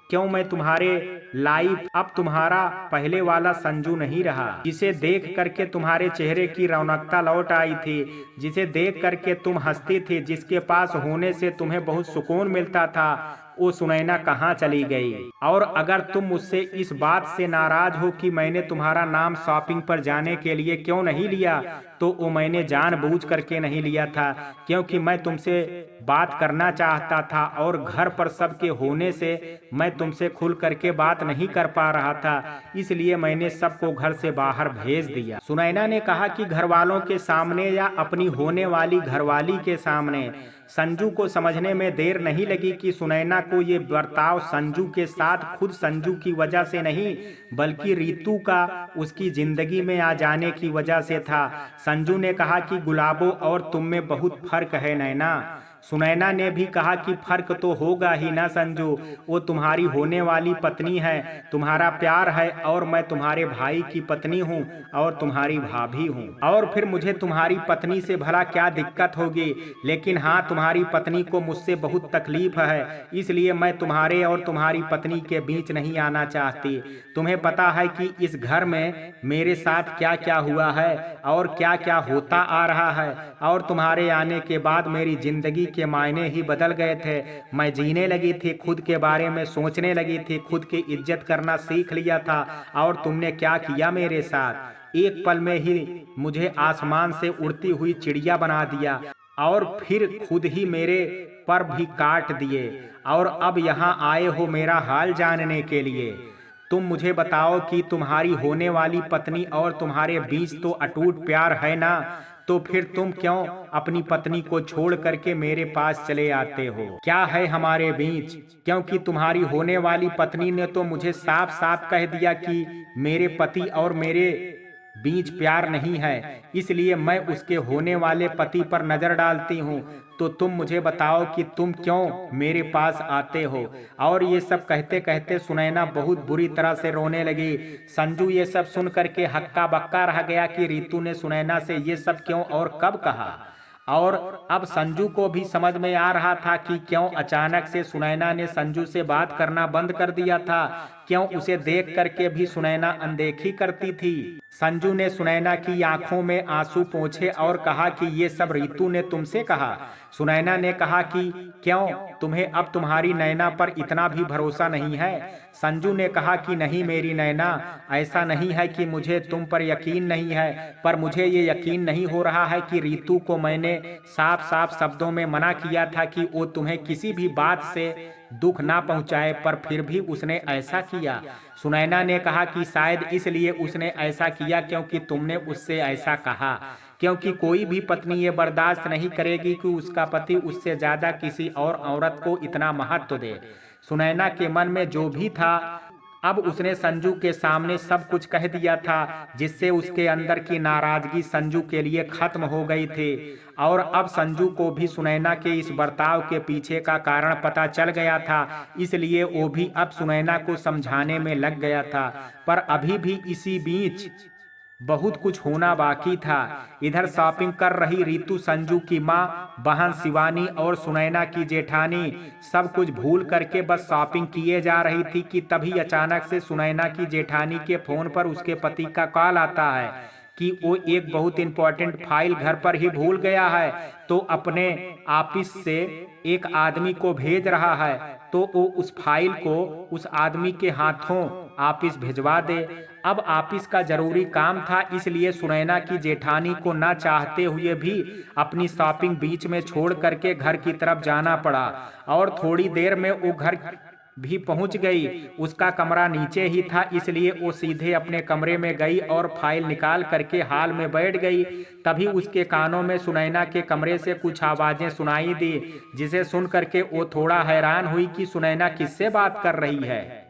क्यों मैं तुम्हारे लाइफ अब तुम्हारा पहले वाला संजू नहीं रहा, जिसे देख करके तुम्हारे चेहरे की रौनकता लौट आई थी, जिसे देख करके तुम हंसती थी, जिसके पास होने से तुम्हें बहुत सुकून मिलता था, वो सुनैना कहाँ चली गई? और अगर तुम मुझसे इस बात से नाराज हो कि मैंने तुम्हारा नाम शॉपिंग पर जाने के लिए क्यों नहीं लिया, तो वो मैंने जानबूझ करके नहीं लिया था, क्योंकि मैं तुमसे बात करना चाहता था और घर पर सबके होने से मैं तुमसे खुल करके बात नहीं कर पा रहा था, इसलिए मैंने सबको घर से बाहर भेज दिया। सुनैना ने कहा कि घर वालों के सामने या अपनी होने वाली घरवाली के सामने। संजू को समझने में देर नहीं लगी कि सुनैना को ये बर्ताव संजू के साथ खुद संजू की वजह से नहीं, बल्कि रितु का उसकी जिंदगी में आ जाने की वजह से था। संजू ने कहा कि गुलाबो और तुम में बहुत फर्क है नैना। सुनैना ने भी कहा कि फर्क तो होगा ही ना संजू, वो तुम्हारी होने वाली पत्नी है, तुम्हारा प्यार है, और मैं तुम्हारे भाई की पत्नी हूँ और तुम्हारी भाभी हूँ, और फिर मुझे तुम्हारी पत्नी से भला क्या दिक्कत होगी? लेकिन हाँ, तुम्हारी पत्नी को मुझसे बहुत तकलीफ है, इसलिए मैं तुम्हारे और तुम्हारी पत्नी के बीच नहीं आना चाहती। तुम्हें पता है कि इस घर में मेरे साथ क्या क्या हुआ है और क्या क्या होता आ रहा है, और तुम्हारे आने के बाद मेरी जिंदगी के मायने ही बदल गए थे। मैं जीने लगी थी, खुद के बारे में सोचने लगी थी, खुद की इज्जत करना सीख लिया था, और तुमने क्या किया मेरे साथ? एक पल में ही मुझे आसमान से उड़ती हुई चिड़िया बना दिया और फिर खुद ही मेरे पर भी काट दिए, और अब यहाँ आए हो मेरा हाल जानने के लिए। तुम मुझे बताओ कि तुम्हारी होने वाली पत्नी और तुम्हारे बीच तो अटूट प्यार है ना, तो फिर तुम क्यों अपनी पत्नी को छोड़ करके मेरे पास चले आते हो? क्या है हमारे बीच? क्योंकि तुम्हारी होने वाली पत्नी ने तो मुझे साफ साफ कह दिया कि मेरे पति और मेरे बीच प्यार नहीं है, इसलिए मैं उसके होने वाले पति पर नजर डालती हूँ। तो तुम मुझे बताओ कि तुम क्यों मेरे पास आते हो? और ये सब कहते कहते सुनैना बहुत बुरी तरह से रोने लगी। संजू ये सब सुन करके हक्का बक्का रह गया कि रितु ने सुनैना से ये सब क्यों और कब कहा। और अब संजू को भी समझ में आ रहा था कि क्यों अचानक से सुनैना ने संजू से बात करना बंद कर दिया था, क्यों उसे देख करके भी सुनैना अनदेखी करती थी। संजू ने सुनैना की आंखों में आंसू पोंछे और कहा कि ये सब रीतू ने तुमसे कहा। सुनैना ने कहा कि क्यों, तुम्हें अब तुम्हारी नैना पर इतना भी भरोसा नहीं है। संजू ने कहा कि नहीं मेरी नैना, ऐसा नहीं है कि मुझे तुम पर यकीन नहीं है, पर मुझे ये यकीन नहीं हो रहा है कि रीतू को मैंने साफ साफ शब्दों में मना किया था कि वो तुम्हें किसी भी बात से दुख ना पहुंचाए, पर फिर भी उसने ऐसा किया। सुनैना ने कहा कि शायद इसलिए उसने ऐसा किया क्योंकि तुमने उससे ऐसा कहा, क्योंकि कोई भी पत्नी ये बर्दाश्त नहीं करेगी कि उसका पति उससे ज्यादा किसी और औरत को इतना महत्व दे। सुनैना के मन में जो भी था अब उसने संजू के सामने सब कुछ कह दिया था, जिससे उसके अंदर की नाराजगी संजू के लिए खत्म हो गई थी। और अब संजू को भी सुनैना के इस बर्ताव के पीछे का कारण पता चल गया था, इसलिए वो भी अब सुनैना को समझाने में लग गया था। पर अभी भी इसी बीच बहुत कुछ होना बाकी था। इधर शॉपिंग कर रही रीतू, संजू की माँ, बहन शिवानी और सुनैना की जेठानी सब कुछ भूल करके बस शॉपिंग किए जा रही थी कि तभी अचानक से सुनैना की जेठानी के फोन पर उसके पति का कॉल आता है कि वो एक बहुत इंपॉर्टेंट फाइल घर पर ही भूल गया है, तो अपने ऑफिस से एक आदमी को भेज रहा है, तो वो उस फाइल को उस आदमी के हाथों ऑफिस भिजवा दे। अब ऑफिस का जरूरी काम था, इसलिए सुनैना की जेठानी को ना चाहते हुए भी अपनी शॉपिंग बीच में छोड़ करके घर की तरफ जाना पड़ा। और थोड़ी देर में वो घर भी पहुंच गई। उसका कमरा नीचे ही था, इसलिए वो सीधे अपने कमरे में गई और फाइल निकाल करके हॉल में बैठ गई। तभी उसके कानों में सुनैना के कमरे से कुछ आवाजें सुनाई दी, जिसे सुन करके वो थोड़ा हैरान हुई कि सुनैना किससे बात कर रही है।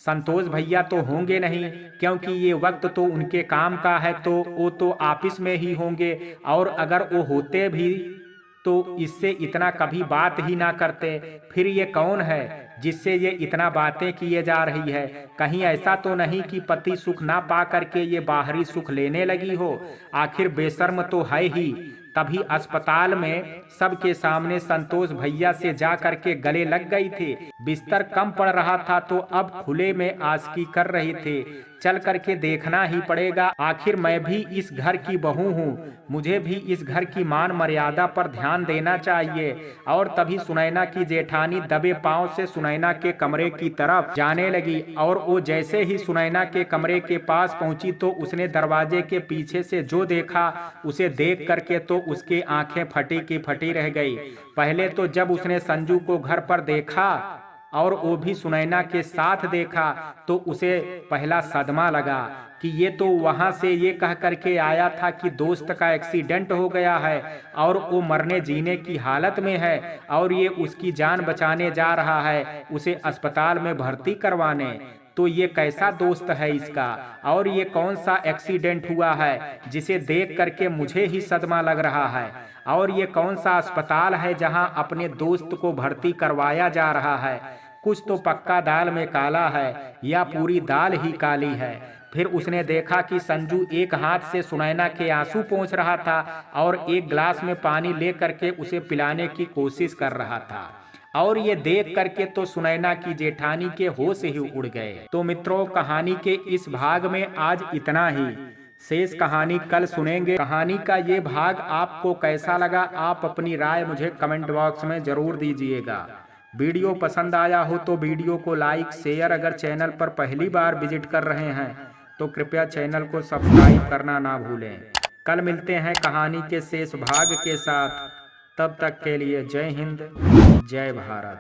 संतोष भैया तो होंगे नहीं, क्योंकि ये वक्त तो उनके काम का है, तो वो तो ऑफिस में ही होंगे, और अगर वो होते भी तो इससे इतना कभी बात ही ना करते। फिर ये कौन है जिससे ये इतना बातें किए जा रही है? कहीं ऐसा तो नहीं कि पति सुख ना पा करके ये बाहरी सुख लेने लगी हो? आखिर बेशर्म तो है ही। तभी अस्पताल में सबके सामने संतोष भैया से जा करके गले लग गई थी। बिस्तर कम पड़ रहा था तो अब खुले में आशिकी कर रही थी। चल करके देखना ही पड़ेगा, आखिर मैं भी इस घर की बहू हूँ, मुझे भी इस घर की मान मर्यादा पर ध्यान देना चाहिए। और तभी सुनैना की जेठानी दबे पांव से सुनैना के कमरे की तरफ जाने लगी, और वो जैसे ही सुनैना के कमरे के पास पहुंची तो उसने दरवाजे के पीछे से जो देखा, उसे देख करके तो उसकी आंखें फटी की फटी रह गई। पहले तो जब उसने संजू को घर पर देखा और वो भी सुनैना के साथ देखा, तो उसे पहला सदमा लगा कि ये तो वहां से ये कह करके आया था कि दोस्त का एक्सीडेंट हो गया है और वो मरने जीने की हालत में है, और ये उसकी जान बचाने जा रहा है, उसे अस्पताल में भर्ती करवाने। तो ये कैसा दोस्त है इसका, और ये कौन सा एक्सीडेंट हुआ है जिसे देख करके मुझे ही सदमा लग रहा है, और ये कौन सा अस्पताल है जहां अपने दोस्त को भर्ती करवाया जा रहा है? कुछ तो पक्का दाल में काला है, या पूरी दाल ही काली है। फिर उसने देखा कि संजू एक हाथ से सुनैना के आंसू पोंछ रहा था और एक गिलास में पानी ले करके उसे पिलाने की कोशिश कर रहा था। और ये देख करके तो सुनैना की जेठानी के होश ही उड़ गए। तो मित्रों, कहानी के इस भाग में आज इतना ही। शेष कहानी कल सुनेंगे। कहानी का ये भाग आपको कैसा लगा, आप अपनी राय मुझे कमेंट बॉक्स में जरूर दीजिएगा। वीडियो पसंद आया हो तो वीडियो को लाइक शेयर, अगर चैनल पर पहली बार विजिट कर रहे हैं तो कृपया चैनल को सब्सक्राइब करना ना भूलें। कल मिलते हैं कहानी के शेष भाग के साथ, तब तक के लिए जय हिंद, जय भारत।